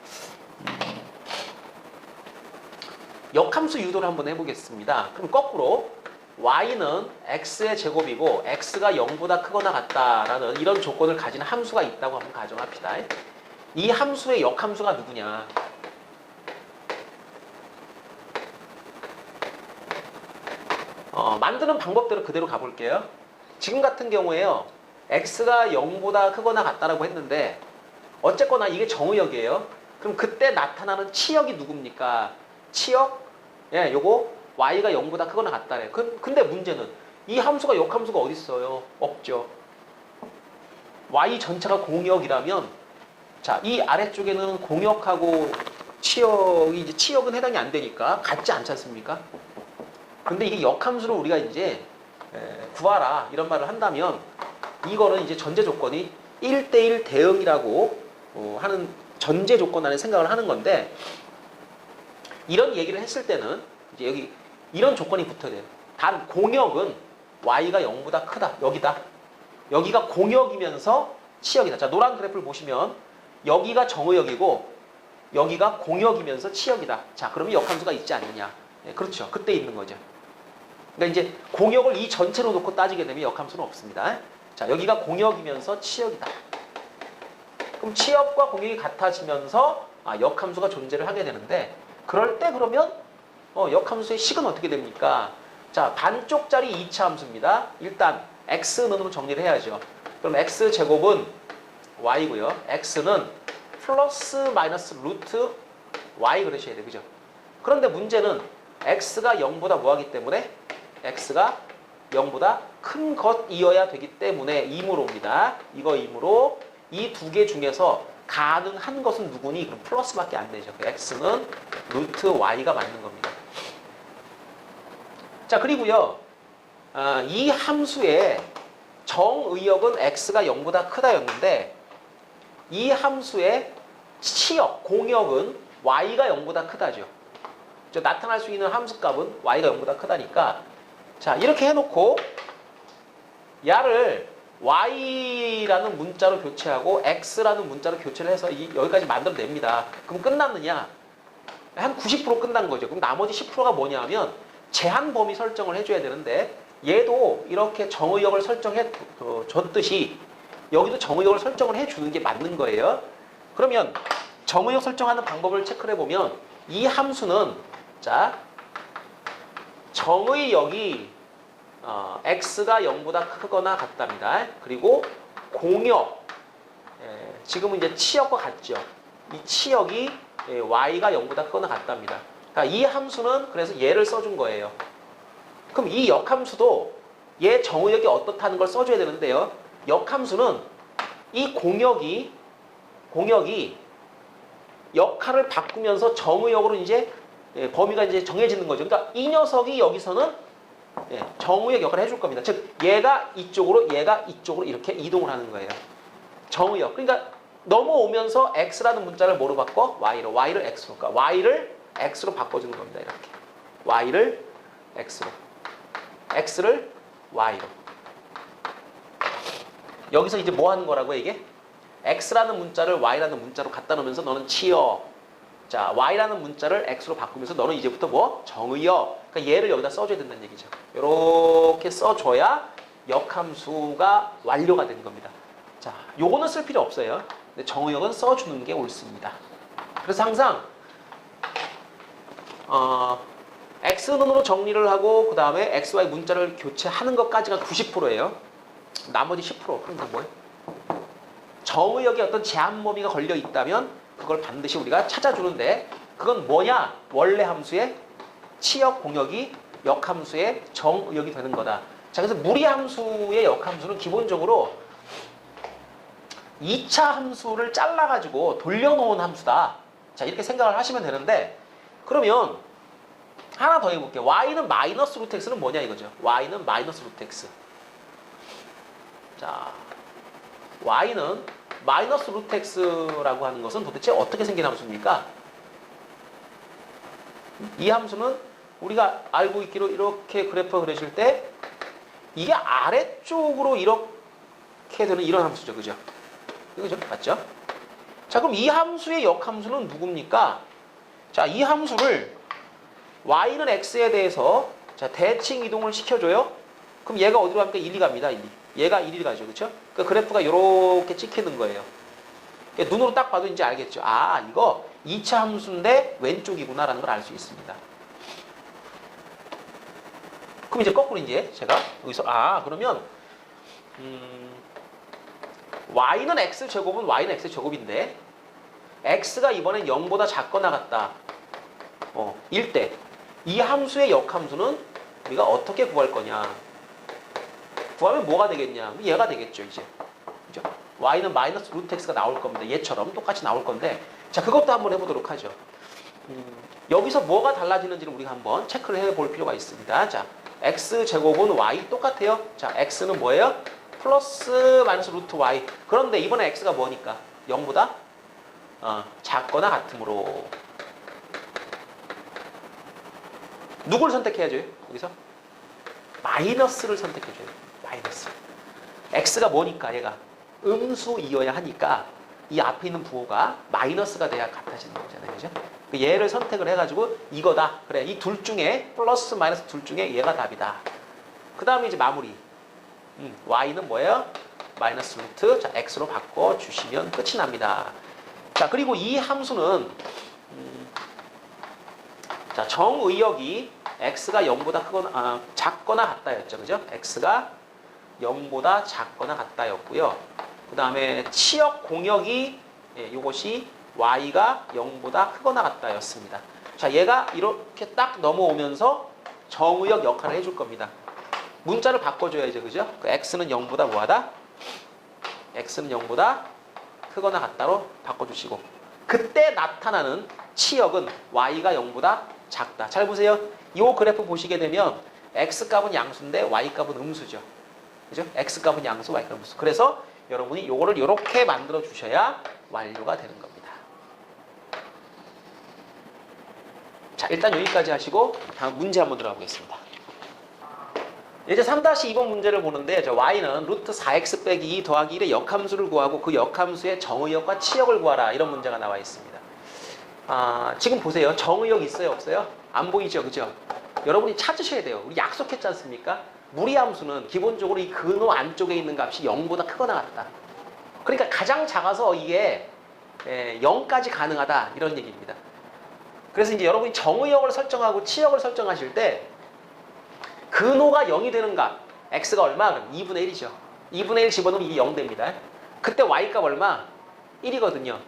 역함수 유도를 한번 해보겠습니다. 그럼 거꾸로 y는 x의 제곱이고 x가 0보다 크거나 같다라는 이런 조건을 가진 함수가 있다고 한번 가정합시다. 이 함수의 역함수가 누구냐? 만드는 방법대로 그대로 가볼게요. 지금 같은 경우에요. x가 0보다 크거나 같다라고 했는데 어쨌거나 이게 정의역이에요. 그럼 그때 나타나는 치역이 누굽니까? 치역? 예, 요거 y가 0보다 크거나 같다래. 근데 문제는 이 함수가 역함수가 어디 있어요? 없죠. y 전체가 공역이라면 자, 이 아래쪽에는 공역하고 치역이 이제 치역은 해당이 안 되니까 같지 않지 않습니까? 근데 이게 역함수를 우리가 이제 구하라 이런 말을 한다면 이거는 이제 전제 조건이 1대1 대응이라고 하는 전제 조건 안에 생각을 하는 건데 이런 얘기를 했을 때는 이제 여기 이런 조건이 붙어야 돼요. 단 공역은 y가 0보다 크다. 여기다. 여기가 공역이면서 치역이다. 자, 노란 그래프를 보시면 여기가 정의역이고 여기가 공역이면서 치역이다. 자, 그러면 역함수가 있지 않느냐. 네, 그렇죠. 그때 있는 거죠. 그러니까 이제 공역을 이 전체로 놓고 따지게 되면 역함수는 없습니다. 자, 여기가 공역이면서 치역이다. 그럼 치역과 공역이 같아지면서 역함수가 존재를 하게 되는데 그럴 때 그러면 역함수의 식은 어떻게 됩니까? 자, 반쪽짜리 2차 함수입니다. 일단 x는으로 정리를 해야죠. 그럼 x제곱은 y고요. x는 플러스 마이너스 루트 y 그러셔야 돼요. 그죠? 그런데 문제는 x가 0보다 뭐하기 때문에 x가 0보다 큰 것이어야 되기 때문에 이므로입니다. 이거 이므로 이 두 개 중에서 가능한 것은 누구니? 그럼 플러스밖에 안 되죠. x는 루트 y가 맞는 겁니다. 자, 그리고요. 이 함수의 정의역은 x가 0보다 크다였는데 이 함수의 치역, 공역은 y가 0보다 크다죠. 나타날 수 있는 함수값은 y가 0보다 크다니까 자, 이렇게 해놓고 야를 y라는 문자로 교체하고 x라는 문자로 교체를 해서 여기까지 만들어냅니다. 그럼 끝났느냐? 한 90% 끝난 거죠. 그럼 나머지 10%가 뭐냐면 제한 범위 설정을 해줘야 되는데 얘도 이렇게 정의역을 설정해 줬듯이 여기도 정의역을 설정을 해주는 게 맞는 거예요. 그러면 정의역 설정하는 방법을 체크를 해보면 이 함수는 자 정의역이 x가 0보다 크거나 같답니다. 그리고 공역, 지금은 이제 치역과 같죠. 이 치역이 y가 0보다 크거나 같답니다. 그러니까 이 함수는 그래서 얘를 써준 거예요. 그럼 이 역함수도 얘 정의역이 어떻다는 걸 써줘야 되는데요. 역함수는 이 공역이 역할을 바꾸면서 정의역으로 이제 범위가 이제 정해지는 거죠. 그러니까 이 녀석이 여기서는 정의역 역할을 해줄 겁니다. 즉 얘가 이쪽으로 이렇게 이동을 하는 거예요. 정의역. 그러니까 넘어오면서 x라는 문자를 뭐로 바꿔? y를 x로. 그러니까 y를 x로 바꿔주는 겁니다. 이렇게. y를 x로. x를 y로. 여기서 이제 뭐 하는 거라고 이게? x라는 문자를 y라는 문자로 갖다 놓으면서 너는 치역. 자, y라는 문자를 x로 바꾸면서 너는 이제부터 뭐? 정의역. 그러니까 얘를 여기다 써줘야 된다는 얘기죠. 이렇게 써줘야 역함수가 완료가 되는 겁니다. 자, 요거는 쓸 필요 없어요. 근데 정의역은 써주는 게 옳습니다. 그래서 항상 x는으로 정리를 하고 그 다음에 x, y 문자를 교체하는 것까지가 90%예요. 나머지 10% 항상 뭐예요? 정의역에 어떤 제한 범위가 걸려 있다면 그걸 반드시 우리가 찾아주는데 그건 뭐냐? 원래 함수의 치역 공역이 역함수의 정의역이 되는 거다. 자, 그래서 무리함수의 역함수는 기본적으로 2차 함수를 잘라가지고 돌려놓은 함수다. 자, 이렇게 생각을 하시면 되는데 그러면 하나 더 해볼게요. y는 마이너스 루트 x는 뭐냐 이거죠. y는 마이너스 루트 x. 자, y는 마이너스 루트 x라고 하는 것은 도대체 어떻게 생긴 함수입니까? 이 함수는 우리가 알고 있기로 이렇게 그래프 그리실 때 이게 아래쪽으로 이렇게 되는 이런 함수죠. 그죠? 이거죠? 맞죠? 자, 그럼 이 함수의 역함수는 누굽니까? 자, 이 함수를 y는 x에 대해서 자, 대칭 이동을 시켜줘요. 그럼 얘가 어디로 갑니까? 1, 2 갑니다. 1, 2. 얘가 1, 2 가죠. 그렇죠? 그러니까 그래프가 이렇게 찍히는 거예요. 그러니까 눈으로 딱 봐도 이제 알겠죠. 아, 이거 2차 함수인데 왼쪽이구나라는 걸 알 수 있습니다. 그럼 이제 거꾸로 이제 제가 여기서 그러면 y는 x제곱은 y는 x제곱인데 x가 이번엔 0보다 작거나 같다. 1대 이 함수의 역함수는 우리가 어떻게 구할 거냐? 구하면 뭐가 되겠냐? 얘가 되겠죠, 이제. 그죠? y는 마이너스 루트 x가 나올 겁니다. 얘처럼 똑같이 나올 건데 자, 그것도 한번 해보도록 하죠. 여기서 뭐가 달라지는지를 우리가 한번 체크를 해볼 필요가 있습니다. 자, x제곱은 y 똑같아요. 자, x는 뭐예요? 플러스 마이너스 루트 y. 그런데 이번에 x가 뭐니까? 0보다 작거나 같으므로 누굴 선택해야죠? 여기서? 마이너스를 선택해줘요. 마이너스. x가 뭐니까 얘가? 음수이어야 하니까 이 앞에 있는 부호가 마이너스가 돼야 같아지는 거잖아요. 그죠? 얘를 선택을 해가지고 이거다. 그래, 이 둘 중에 플러스 마이너스 둘 중에 얘가 답이다. 그 다음에 이제 마무리. y는 뭐예요? 마이너스 루트 자, x로 바꿔주시면 끝이 납니다. 자, 그리고 이 함수는 자, 정의역이 x가 0보다 크거나 작거나 같다였죠. 그죠? x가 0보다 작거나 같다였고요. 그 다음에 치역 공역이 이것이 y가 0보다 크거나 같다였습니다. 자, 얘가 이렇게 딱 넘어오면서 정의역 역할을 해줄 겁니다. 문자를 바꿔줘야죠. 그죠? 그 x는 0보다 뭐하다? x는 0보다 크거나 같다로 바꿔주시고 그때 나타나는 치역은 y가 0보다 작다. 잘 보세요. 이 그래프 보시게 되면 x값은 양수인데 y값은 음수죠. 그죠? x값은 양수, y값은 음수. 그래서 여러분이 이거를 이렇게 만들어 주셔야 완료가 되는 겁니다. 자, 일단 여기까지 하시고 다음 문제 한번 들어가 보겠습니다. 이제 3-2번 문제를 보는데 y는 루트 4x 빼기 2 더하기 1의 역함수를 구하고 그 역함수의 정의역과 치역을 구하라. 이런 문제가 나와 있습니다. 지금 보세요. 정의역 있어요? 없어요? 안 보이죠? 그죠? 여러분이 찾으셔야 돼요. 우리 약속했지 않습니까? 무리함수는 기본적으로 이 근호 안쪽에 있는 값이 0보다 크거나 같다. 그러니까 가장 작아서 이게 0까지 가능하다. 이런 얘기입니다. 그래서 이제 여러분이 정의역을 설정하고 치역을 설정하실 때 근호가 0이 되는 값 x가 얼마? 그럼 2분의 1이죠. 2분의 1 집어넣으면 이게 0 됩니다. 그때 y값 얼마? 1이거든요.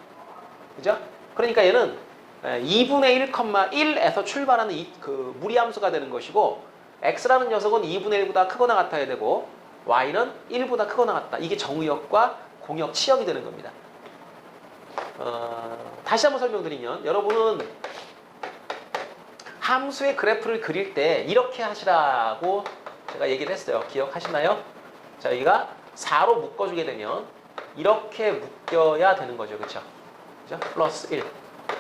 그죠? 그러니까 얘는 2분의 1,1에서 출발하는 그 무리함수가 되는 것이고 x라는 녀석은 2분의 1보다 크거나 같아야 되고 y는 1보다 크거나 같다. 이게 정의역과 공역, 치역이 되는 겁니다. 다시 한번 설명드리면 여러분은 함수의 그래프를 그릴 때 이렇게 하시라고 제가 얘기를 했어요. 기억하시나요? 자, 여기가 4로 묶어주게 되면 이렇게 묶여야 되는 거죠. 그렇죠? 그죠? 플러스 1.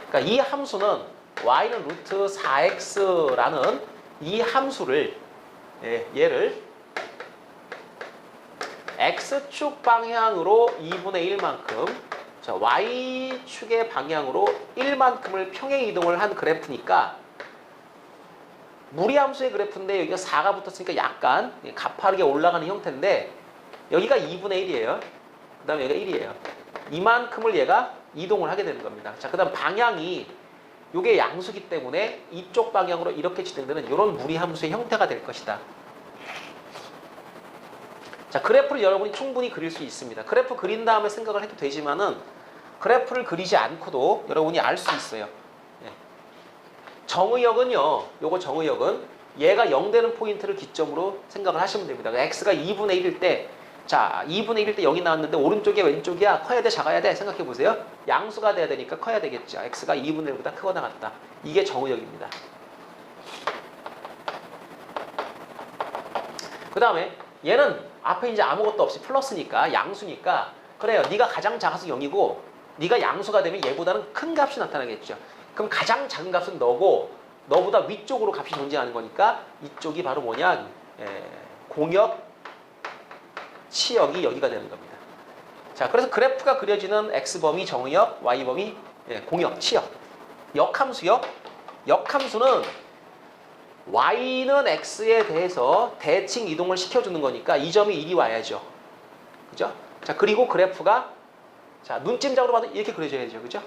그러니까 이 함수는 y는 루트 4x라는 이 함수를 얘를 x축 방향으로 2분의 1만큼 자, y축의 방향으로 1만큼을 평행 이동을 한 그래프니까 무리함수의 그래프인데 여기가 4가 붙었으니까 약간 가파르게 올라가는 형태인데 여기가 2분의 1이에요. 그 다음에 여기가 1이에요. 이만큼을 얘가 이동을 하게 되는 겁니다. 자, 그 다음 방향이 요게 양수기 때문에 이쪽 방향으로 이렇게 진행되는 이런 무리함수의 형태가 될 것이다. 자, 그래프를 여러분이 충분히 그릴 수 있습니다. 그래프 그린 다음에 생각을 해도 되지만은 그래프를 그리지 않고도 여러분이 알 수 있어요. 정의역은요, 요거 정의역은 얘가 0 되는 포인트를 기점으로 생각을 하시면 됩니다. x가 2분의 1일 때, 자, 2분의 1일 때 0이 나왔는데 오른쪽이야 왼쪽이야 커야 돼 작아야 돼 생각해 보세요. 양수가 돼야 되니까 커야 되겠죠. x가 2분의 1보다 크거나 같다. 이게 정의역입니다. 그 다음에 얘는 앞에 이제 아무것도 없이 플러스니까 양수니까 그래요. 네가 가장 작아서 0이고 네가 양수가 되면 얘보다는 큰 값이 나타나겠죠. 그럼 가장 작은 값은 너고 너보다 위쪽으로 값이 존재하는 거니까 이쪽이 바로 뭐냐? 공역, 치역이 여기가 되는 겁니다. 자, 그래서 그래프가 그려지는 x범위 정의역, y범위 공역, 치역. 역함수요. 역함수는 y는 x에 대해서 대칭 이동을 시켜주는 거니까 이 점이 이리 와야죠. 그죠? 자, 그리고 그래프가 자, 눈찜작으로 봐도 이렇게 그려져야죠. 그죠?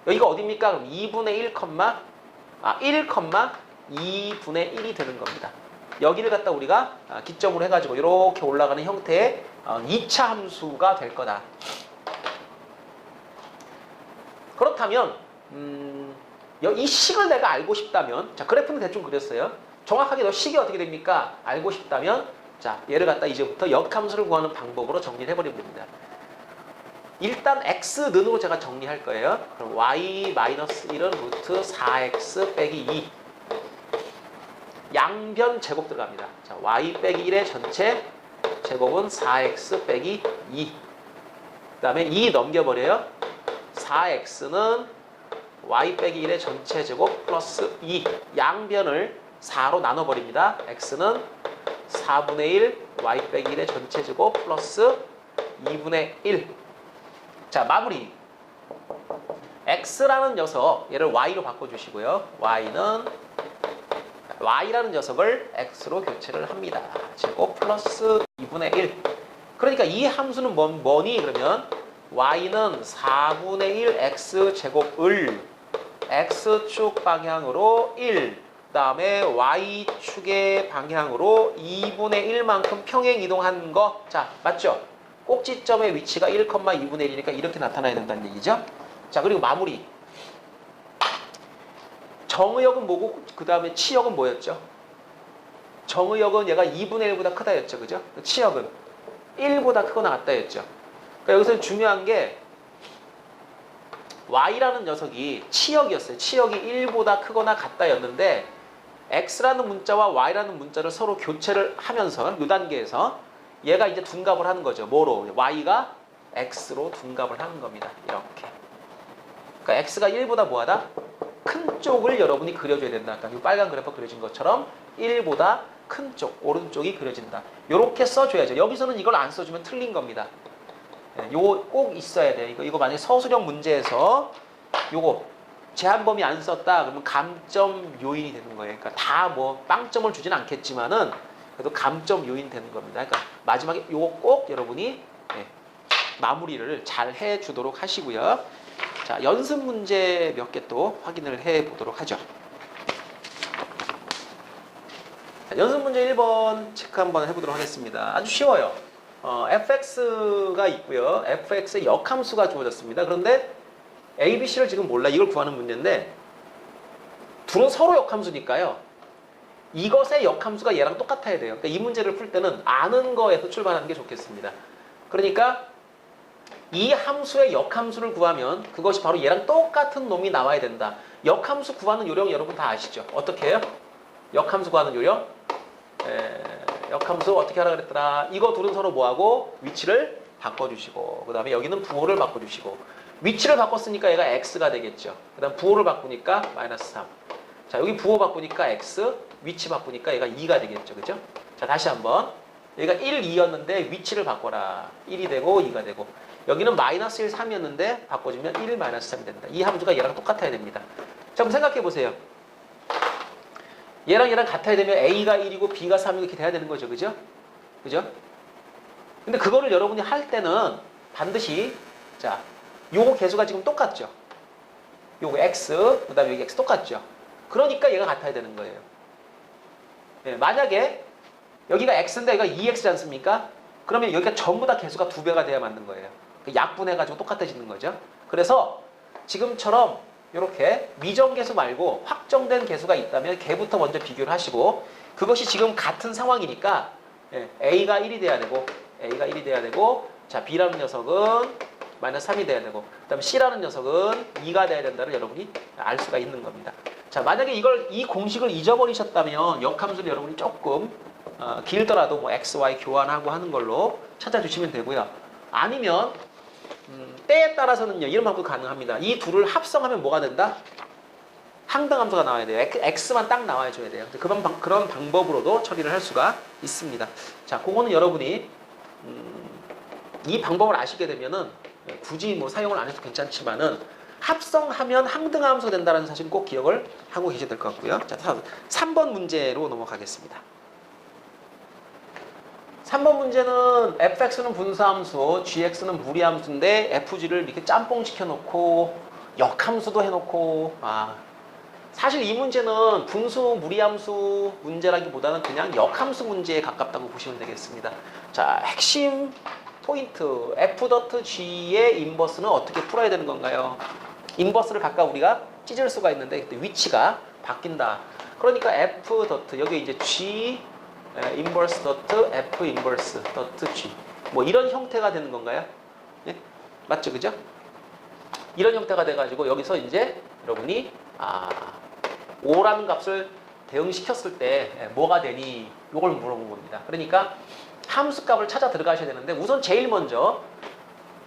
여기가 어디입니까? 그럼 2분의 1, 2분의 1이 되는 겁니다. 여기를 갖다 우리가 기점으로 해가지고 이렇게 올라가는 형태의 2차 함수가 될 거다. 그렇다면 이 식을 내가 알고 싶다면 자, 그래프는 대충 그렸어요. 정확하게 너 식이 어떻게 됩니까? 알고 싶다면 자, 얘를 갖다 이제부터 역함수를 구하는 방법으로 정리를 해버리면 됩니다. 일단 x는으로 제가 정리할 거예요. 그럼 y-1은 루트 4x 빼기 2 양변 제곱 들어갑니다. 자, y 빼기 1의 전체 제곱은 4x 빼기 2 그 다음에 2 넘겨버려요. 4x는 y 빼기 1의 전체 제곱 플러스 2 양변을 4로 나눠버립니다. x는 4분의 1 y 빼기 1의 전체 제곱 플러스 2분의 1 자, 마무리. x라는 녀석, 얘를 y로 바꿔주시고요. y라는 녀석을 x로 교체를 합니다. 제곱 플러스 2분의 1. 그러니까 이 함수는 뭐니? 그러면 y는 4분의 1 x 제곱을 x축 방향으로 1, 그 다음에 y축의 방향으로 2분의 1만큼 평행 이동한 거. 자, 맞죠? 꼭지점의 위치가 1,2분의 1이니까 이렇게 나타나야 된다는 얘기죠. 자, 그리고 마무리. 정의역은 뭐고 그 다음에 치역은 뭐였죠? 정의역은 얘가 2분의 1보다 크다 였죠. 그죠? 치역은 1보다 크거나 같다 였죠. 그러니까 여기서 중요한 게 y라는 녀석이 치역이었어요. 치역이 1보다 크거나 같다 였는데 x라는 문자와 y라는 문자를 서로 교체를 하면서 이 단계에서 얘가 이제 둔갑을 하는 거죠. 뭐로? y가 x로 둔갑을 하는 겁니다. 이렇게. 그러니까 x가 1보다 뭐하다? 큰 쪽을 여러분이 그려줘야 된다. 그러니까 이 빨간 그래프 그려진 것처럼 1보다 큰 쪽, 오른쪽이 그려진다. 이렇게 써줘야죠. 여기서는 이걸 안 써주면 틀린 겁니다. 요거 꼭 있어야 돼요. 이거 만약에 서술형 문제에서 요거 제한범위 안 썼다 그러면 감점 요인이 되는 거예요. 그러니까 다 뭐 빵점을 주진 않겠지만은 그래도 감점 요인 되는 겁니다. 그러니까 마지막에 요거 꼭 여러분이 마무리를 잘 해주도록 하시고요. 자, 연습 문제 몇 개 또 확인을 해 보도록 하죠. 연습 문제 1번 체크 한번 해보도록 하겠습니다. 아주 쉬워요. fx가 있고요. fx의 역함수가 주어졌습니다. 그런데 a, b, c를 지금 몰라. 이걸 구하는 문제인데 둘은 서로 역함수니까요. 이것의 역함수가 얘랑 똑같아야 돼요. 그러니까 이 문제를 풀 때는 아는 거에서 출발하는 게 좋겠습니다. 그러니까 이 함수의 역함수를 구하면 그것이 바로 얘랑 똑같은 놈이 나와야 된다. 역함수 구하는 요령 여러분 다 아시죠? 어떻게 해요? 역함수 구하는 요령? 역함수 어떻게 하라 그랬더라? 이거 둘은 서로 뭐하고? 위치를 바꿔주시고 그 다음에 여기는 부호를 바꿔주시고 위치를 바꿨으니까 얘가 x가 되겠죠. 그 다음 부호를 바꾸니까 마이너스 3. 자, 여기 부호 바꾸니까 x, 위치 바꾸니까 얘가 2가 되겠죠. 그죠? 자, 다시 한번. 여기가 1, 2였는데 위치를 바꿔라. 1이 되고 2가 되고. 여기는 마이너스 1, 3이었는데 바꿔주면 1, 마이너스 3이 된다. 이 함수가 얘랑 똑같아야 됩니다. 자, 그럼 생각해 보세요. 얘랑 같아야 되면 A가 1이고 B가 3이고 이렇게 돼야 되는 거죠. 그죠? 그죠? 근데 그거를 여러분이 할 때는 반드시 자, 요거 개수가 지금 똑같죠. 요거 X, 그 다음에 여기 X 똑같죠. 그러니까 얘가 같아야 되는 거예요. 예, 만약에 여기가 X인데 여기가 2X지 않습니까? 그러면 여기가 전부 다 개수가 2배가 돼야 맞는 거예요. 약분해가지고 똑같아지는 거죠. 그래서 지금처럼 이렇게 미정계수 말고 확정된 개수가 있다면 걔부터 먼저 비교를 하시고 그것이 지금 같은 상황이니까 A가 1이 돼야 되고 A가 1이 돼야 되고 자 B라는 녀석은 마이너스 3이 돼야 되고 그 다음에 C라는 녀석은 2가 돼야 된다를 여러분이 알 수가 있는 겁니다. 자 만약에 이 공식을 잊어버리셨다면 역함수를 여러분이 조금 길더라도 뭐 x, y 교환하고 하는 걸로 찾아주시면 되고요. 아니면 때에 따라서는요. 이런 방법도 가능합니다. 이 둘을 합성하면 뭐가 된다? 항등함수가 나와야 돼요. x만 딱 나와줘야 돼요. 그런 방법으로도 처리를 할 수가 있습니다. 자, 그거는 여러분이 이 방법을 아시게 되면은 굳이 뭐 사용을 안 해도 괜찮지만은 합성하면 항등함수가 된다는 사실 꼭 기억을 하고 계셔야 될 것 같고요. 자, 3번 문제로 넘어가겠습니다. 3번 문제는 fx는 분수함수, gx는 무리함수인데 fg를 이렇게 짬뽕 시켜놓고 역함수도 해놓고 사실 이 문제는 분수 무리함수 문제라기보다는 그냥 역함수 문제에 가깝다고 보시면 되겠습니다. 자, 핵심 포인트 f.g의 인버스는 어떻게 풀어야 되는 건가요? 인버스를 각각 우리가 찢을 수가 있는데 그때 위치가 바뀐다. 그러니까 f. 여기 이제 g 인버스 더트 f 인버스 더트 g 뭐 이런 형태가 되는 건가요? 네? 맞죠, 그죠? 이런 형태가 돼가지고 여기서 이제 여러분이 5라는 값을 대응시켰을 때 뭐가 되니? 이걸 물어본 겁니다. 그러니까 함수 값을 찾아 들어가셔야 되는데 우선 제일 먼저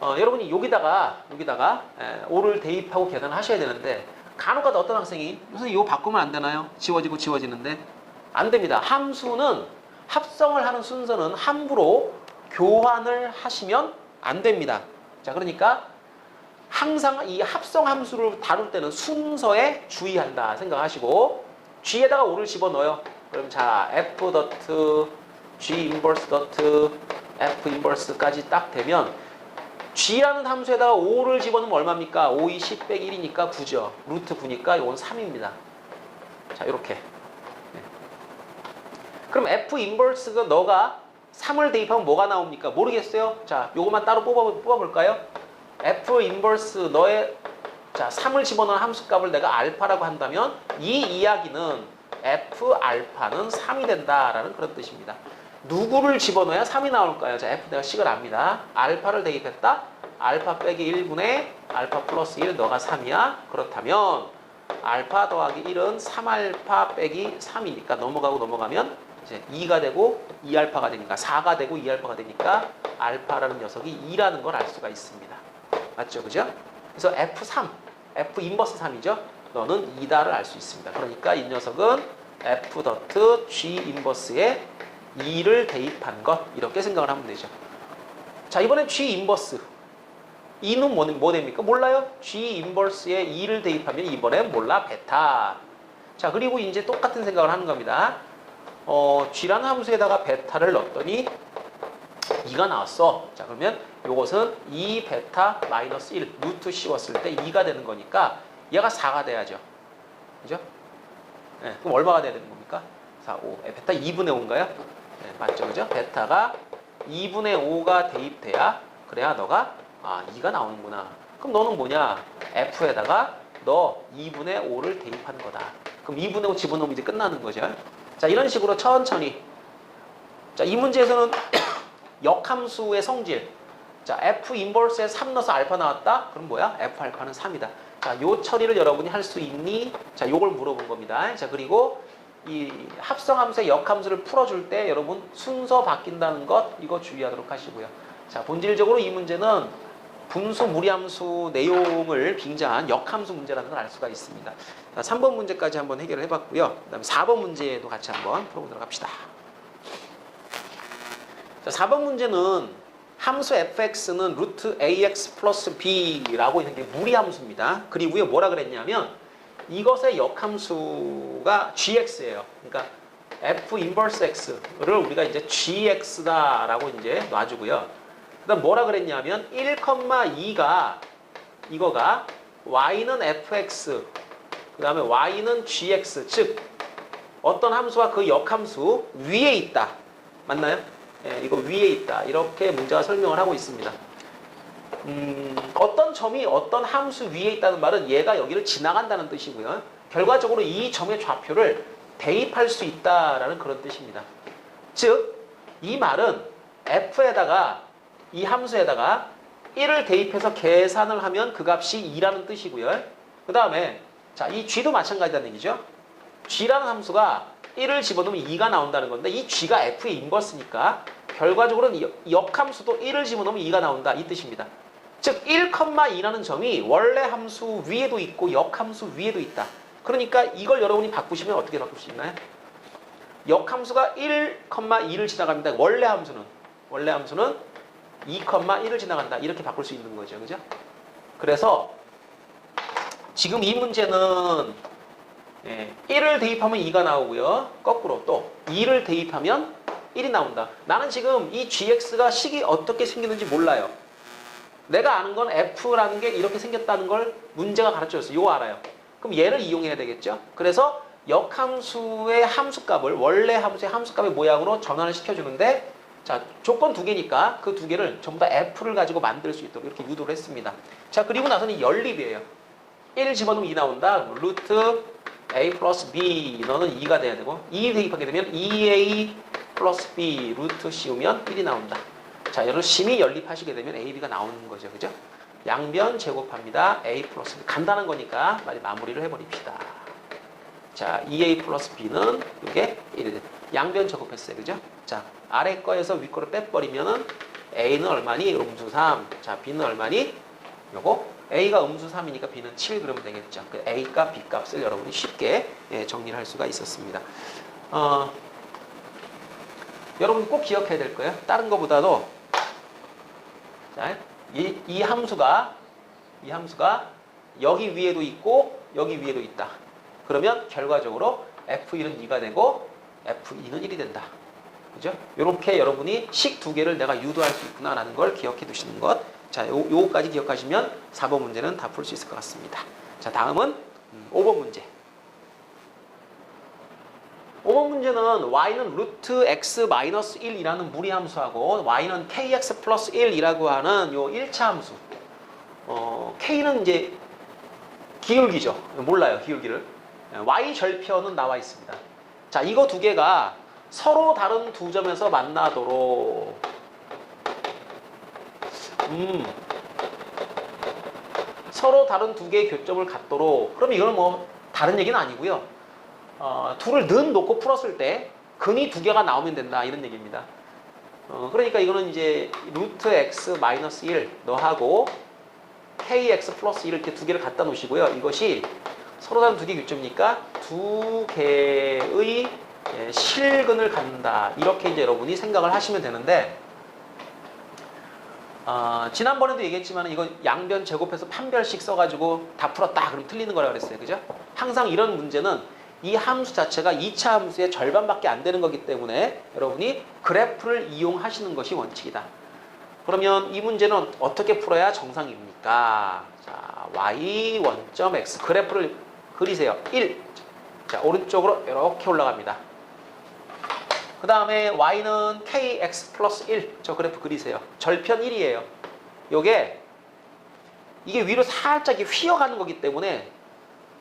여러분이 여기다가 5를 대입하고 계산을 하셔야 되는데 간혹가다 어떤 학생이 선생님 이거 바꾸면 안 되나요? 지워지고 지워지는데 안 됩니다. 함수는 합성을 하는 순서는 함부로 교환을 하시면 안 됩니다. 자, 그러니까 항상 이 합성 함수를 다룰 때는 순서에 주의한다 생각하시고 g에다가 5를 집어넣어요. 그럼 자 f 더트 g 인버스 더트 f 인버스까지 딱 되면 g라는 함수에다가 5를 집어넣으면 얼마입니까? 5, 2, 10 빼기 1이니까 9죠. 루트 9니까 이건 3입니다. 자, 이렇게. 그럼 f 인버스가 너가 3을 대입하면 뭐가 나옵니까? 모르겠어요? 자, 요것만 따로 뽑아볼까요? f 인버스 너의 자 3을 집어넣은 함수값을 내가 알파라고 한다면 이 이야기는 f 알파는 3이 된다라는 그런 뜻입니다. 누구를 집어넣어야 3이 나올까요? 자, f 내가 식을 압니다. 알파를 대입했다. 알파 빼기 1분의 알파 플러스 1 너가 3이야. 그렇다면 알파 더하기 1은 3알파 빼기 3이니까 넘어가면 이제 2가 되고 2알파가 되니까 4가 되고 2알파가 되니까 알파라는 녀석이 2라는 걸 알 수가 있습니다. 맞죠? 그죠? 그래서 F3, F 인버스 3이죠? 너는 2다를 알 수 있습니다. 그러니까 이 녀석은 F 더트 G 인버스에 2를 대입한 것 이렇게 생각을 하면 되죠. 자, 이번엔 G 인버스 2는 뭐 됩니까? 몰라요? G 인버스에 2를 대입하면 이번엔 몰라 베타. 자, 그리고 이제 똑같은 생각을 하는 겁니다. G라는 함수에다가 베타를 넣었더니 2가 나왔어. 자, 그러면 요것은 2 베타 마이너스 1 루트 씌웠을 때 2가 되는 거니까 얘가 4가 돼야죠. 그죠? 네, 그럼 얼마가 돼야 되는 겁니까? 4, 5. 베타 2분의 5인가요? 네, 맞죠, 그죠? 베타가 2분의 5가 대입돼야 그래야 너가 2가 나오는구나. 그럼 너는 뭐냐? F에다가 너 2분의 5를 대입하는 거다. 그럼 2분의 5 집어넣으면 이제 끝나는 거죠. 자, 이런 식으로 천천히. 자, 이 문제에서는 역함수의 성질. 자, F 인버스에 3 넣어서 알파 나왔다? 그럼 뭐야? F 알파는 3이다. 자, 요 처리를 여러분이 할 수 있니? 자, 요걸 물어본 겁니다. 자, 그리고 이 합성함수의 역함수를 풀어줄 때 여러분 순서 바뀐다는 것 이거 주의하도록 하시고요. 자, 본질적으로 이 문제는 분수 무리함수 내용을 빙자한 역함수 문제라는 걸 알 수가 있습니다. 자, 3번 문제까지 한번 해결을 해봤고요. 그 다음에 4번 문제도 같이 한번 풀어보도록 합시다. 자, 4번 문제는 함수 fx는 루트 ax 플러스 b라고 있는 게 무리함수입니다. 그리고요 뭐라 그랬냐면 이것의 역함수가 gx예요. 그러니까 f 인버스 x를 우리가 이제 gx다라고 이제 놔주고요. 그다음 뭐라 그랬냐면 1,2가 이거가 y는 fx 그다음에 y는 gx 즉 어떤 함수와 그 역함수 위에 있다. 맞나요? 예, 이거 위에 있다. 이렇게 문제가 설명을 하고 있습니다. 어떤 점이 어떤 함수 위에 있다는 말은 얘가 여기를 지나간다는 뜻이고요. 결과적으로 이 점의 좌표를 대입할 수 있다라는 그런 뜻입니다. 즉, 이 말은 f에다가 이 함수에다가 1을 대입해서 계산을 하면 그 값이 2라는 뜻이고요. 그 다음에 자, 이 g도 마찬가지라는 얘기죠. g라는 함수가 1을 집어넣으면 2가 나온다는 건데 이 g가 f의 인버스니까 결과적으로는 역함수도 1을 집어넣으면 2가 나온다 이 뜻입니다. 즉 1,2라는 점이 원래 함수 위에도 있고 역함수 위에도 있다. 그러니까 이걸 여러분이 바꾸시면 어떻게 바꿀 수 있나요? 역함수가 1,2를 지나갑니다. 원래 함수는 2,1을 지나간다. 이렇게 바꿀 수 있는 거죠. 그죠? 그래서 지금 이 문제는 1을 대입하면 2가 나오고요. 거꾸로 또 2를 대입하면 1이 나온다. 나는 지금 이 gx가 식이 어떻게 생기는지 몰라요. 내가 아는 건 f라는 게 이렇게 생겼다는 걸 문제가 가르쳐줬어요. 이거 알아요. 그럼 얘를 이용해야 되겠죠. 그래서 역함수의 함수값을 원래 함수의 함수값의 모양으로 전환을 시켜주는데 자, 조건 두 개니까 그 두 개를 전부 다 f를 가지고 만들 수 있도록 이렇게 유도를 했습니다. 자, 그리고 나서는 연립이에요. 1 집어넣으면 2 나온다. 루트 a 플러스 b 너는 2가 돼야 되고 2 대입하게 되면 2a 플러스 b 루트 씌우면 1이 나온다. 자, 열심히 연립하시게 되면 a, b가 나오는 거죠. 그죠? 양변 제곱합니다. a 플러스 b. 간단한 거니까 빨리 마무리를 해버립시다. 자, 2a 플러스 b는 이게 1이 양변 제곱했어요. 그죠? 자, 아래 거에서 위 거를 빼버리면은 a는 얼마니? 음수 3. 자, b는 얼마니? 요거 a가 음수 3이니까 b는 7 그러면 되겠죠. 그 a 값, b 값을 여러분이 쉽게 정리를 할 수가 있었습니다. 여러분 꼭 기억해야 될 거예요. 다른 거보다도 자, 이 함수가 여기 위에도 있고 여기 위에도 있다. 그러면 결과적으로 f1은 2가 되고 f2는 1이 된다. 그죠? 이렇게 여러분이 식 두 개를 내가 유도할 수 있구나라는 걸 기억해 두시는 것. 자, 요거까지 기억하시면 4번 문제는 다 풀 수 있을 것 같습니다. 자, 다음은 5번 문제. 5번 문제는 y는 루트 x 마이너스 1이라는 무리함수하고 y는 kx 플러스 1이라고 하는 요 1차 함수. k는 이제 기울기죠. 몰라요, 기울기를. y 절편은 나와 있습니다. 자, 이거 두 개가 서로 다른 두 점에서 만나도록 서로 다른 두 개의 교점을 갖도록 그럼 이건 뭐 다른 얘기는 아니고요. 둘을 는 놓고 풀었을 때 근이 두 개가 나오면 된다 이런 얘기입니다. 그러니까 이거는 이제 루트 x 마이너스 1 너하고 kx 플러스 1 이렇게 두 개를 갖다 놓으시고요. 이것이 서로 다른 두 개의 교점이니까 두 개의 실근을 갖는다. 이렇게 이제 여러분이 생각을 하시면 되는데 지난번에도 얘기했지만 이거 양변 제곱해서 판별식 써가지고 다 풀었다 그럼 틀리는 거라고 그랬어요. 그죠? 항상 이런 문제는 이 함수 자체가 2차 함수의 절반밖에 안 되는 거기 때문에 여러분이 그래프를 이용하시는 것이 원칙이다. 그러면 이 문제는 어떻게 풀어야 정상입니까? 자, y 원점 x 그래프를 그리세요. 1. 자, 오른쪽으로 이렇게 올라갑니다. 그 다음에 y는 kx 플러스 1. 저 그래프 그리세요. 절편 1이에요. 요게 이게 위로 살짝 휘어가는 거기 때문에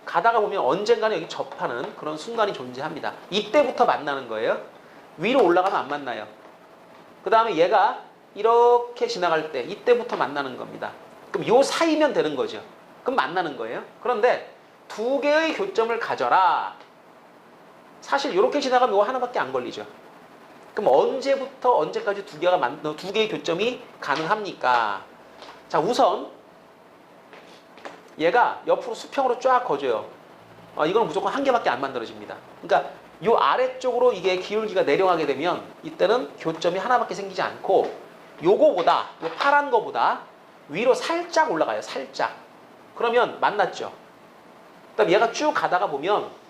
가다가 보면 언젠가는 여기 접하는 그런 순간이 존재합니다. 이때부터 만나는 거예요. 위로 올라가면 안 만나요. 그 다음에 얘가 이렇게 지나갈 때 이때부터 만나는 겁니다. 그럼 요 사이면 되는 거죠. 그럼 만나는 거예요. 그런데 두 개의 교점을 가져라. 사실 이렇게 지나가면 이거 하나밖에 안 걸리죠. 그럼 언제부터 언제까지 두 개의 교점이 가능합니까? 자, 우선 얘가 옆으로 수평으로 쫙 거져요. 이건 무조건 한 개밖에 안 만들어집니다. 그러니까 이 아래쪽으로 이게 기울기가 내려가게 되면 이때는 교점이 하나밖에 생기지 않고 요거보다, 요 파란 거보다 위로 살짝 올라가요. 살짝. 그러면 만났죠. 그다음 얘가 쭉 가다가 보면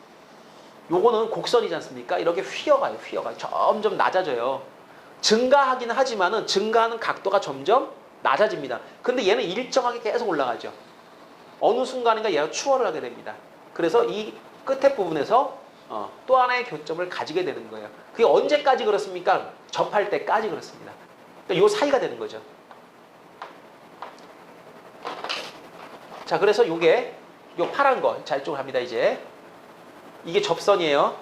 요거는 곡선이지 않습니까? 이렇게 휘어가요. 휘어가요. 점점 낮아져요. 증가하기는 하지만은 증가하는 각도가 점점 낮아집니다. 근데 얘는 일정하게 계속 올라가죠. 어느 순간인가 얘가 추월을 하게 됩니다. 그래서 이 끝에 부분에서 또 하나의 교점을 가지게 되는 거예요. 그게 언제까지 그렇습니까? 접할 때까지 그렇습니다. 그러니까 요 사이가 되는 거죠. 자, 그래서 요게 요 파란 거, 자 이쪽으로 갑니다. 이제 이게 접선이에요.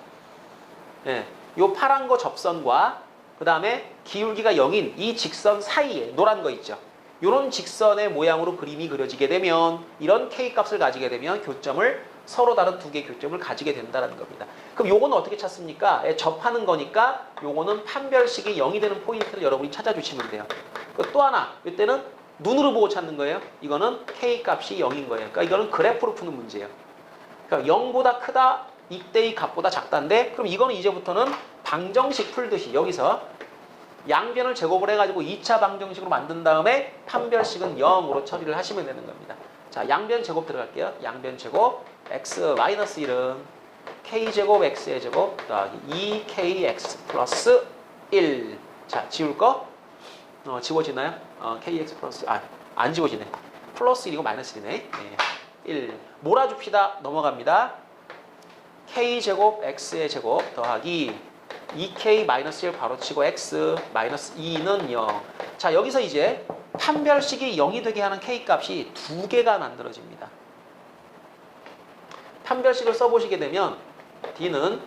예, 요 파란 거 접선과 그 다음에 기울기가 0인 이 직선 사이에 노란 거 있죠. 이런 직선의 모양으로 그림이 그려지게 되면 이런 K값을 가지게 되면 교점을 서로 다른 두 개의 교점을 가지게 된다는 겁니다. 그럼 요거는 어떻게 찾습니까? 접하는 거니까 요거는 판별식이 0이 되는 포인트를 여러분이 찾아주시면 돼요. 또 하나, 이때는 눈으로 보고 찾는 거예요. 이거는 K값이 0인 거예요. 그러니까 이거는 그래프로 푸는 문제예요. 그러니까 0보다 크다, 이때의 값보다 작다인데 그럼 이거는 이제부터는 방정식 풀듯이 여기서 양변을 제곱을 해가지고 2차 방정식으로 만든 다음에 판별식은 0으로 처리를 하시면 되는 겁니다. 자, 양변 제곱 들어갈게요. 양변 제곱 x-1은 k제곱 x의 제곱 더하기 2kx 플러스 1. 자, 지울 거? 지워지나요? kx 플러스 안 지워지네. 플러스 1이고 마이너스 1이네. 네. 1. 몰아줍시다. 넘어갑니다. k제곱 x의 제곱 더하기 2k-1 바로 치고 x 마이너스 2는 0. 자, 여기서 이제 판별식이 0이 되게 하는 k값이 두 개가 만들어집니다. 판별식을 써보시게 되면 d는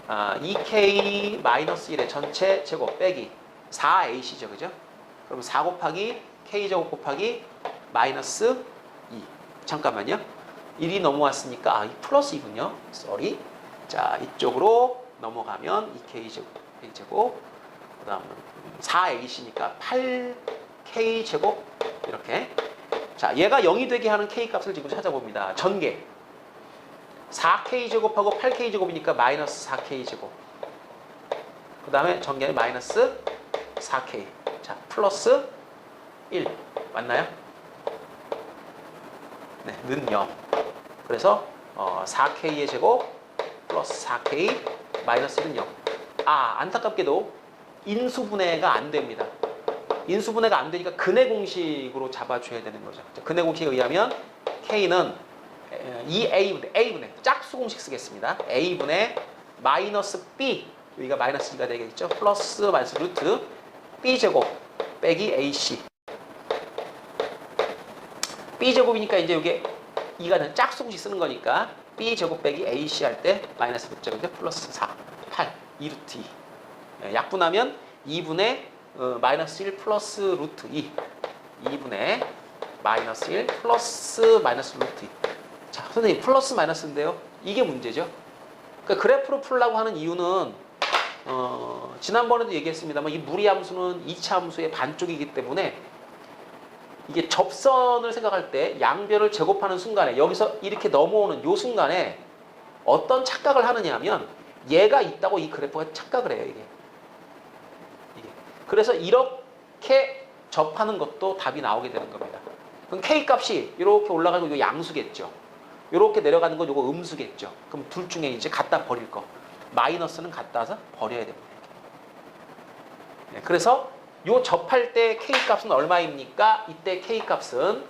2k-1의 전체 제곱 빼기 4ac죠. 그죠? 그럼 4 곱하기 k제곱 곱하기 마이너스 2. 잠깐만요. 1이 넘어왔으니까 이 플러스 2군요. 쏘리. 자, 이쪽으로 넘어가면 2k제곱 그 다음 4ac니까 8k제곱 이렇게. 자, 얘가 0이 되게 하는 k값을 지금 찾아봅니다. 전개 4k제곱하고 8k제곱이니까 마이너스 4k제곱 그 다음에 전개는 마이너스 4k. 자, 플러스 1 맞나요? 네, 는 0. 그래서 4k의 제곱 플러스 4k 마이너스 1은 0. 안타깝게도 인수분해가 안 됩니다. 인수분해가 안 되니까 근해 공식으로 잡아줘야 되는 거죠. 근해 공식에 의하면 k는 2a분의 짝수 공식 쓰겠습니다. a분의 마이너스 b 여기가 마이너스 2가 되겠죠. 플러스 마이너스 루트 b제곱 빼기 ac. b제곱이니까 이제 이게 2가 되는 짝수 공식 쓰는 거니까 b제곱 빼기 ac 할 때 마이너스 루트제곱인데 플러스 4, 8, 2루트 2. 약분하면 2분의 마이너스 1 플러스 루트 2. 2분의 마이너스 1 플러스 마이너스 루트 2. 자, 선생님 플러스 마이너스인데요. 이게 문제죠. 그러니까 그래프로 풀려고 하는 이유는 지난번에도 얘기했습니다만 이 무리함수는 2차 함수의 반쪽이기 때문에 이게 접선을 생각할 때 양변을 제곱하는 순간에 여기서 이렇게 넘어오는 요 순간에 어떤 착각을 하느냐 하면 얘가 있다고 이 그래프가 착각을 해요. 이게. 그래서 이렇게 접하는 것도 답이 나오게 되는 겁니다. 그럼 K값이 이렇게 올라가고 이거 양수겠죠. 이렇게 내려가는 건 이거 음수겠죠. 그럼 둘 중에 이제 갖다 버릴 거. 마이너스는 갖다 서 버려야 됩니다. 네, 그래서 요 접할 때 K값은 얼마입니까? 이때 K값은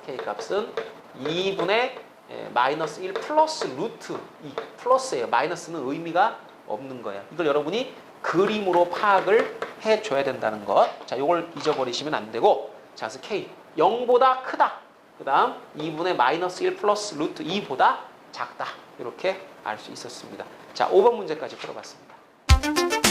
2분의 마이너스 1 플러스 루트 2 플러스예요. 마이너스는 의미가 없는 거예요. 이걸 여러분이 그림으로 파악을 해줘야 된다는 것. 자, 이걸 잊어버리시면 안 되고, 자, 그래서 K 0보다 크다. 그 다음 2분의 마이너스 1 플러스 루트 2보다 작다. 이렇게 알 수 있었습니다. 자, 5번 문제까지 풀어봤습니다.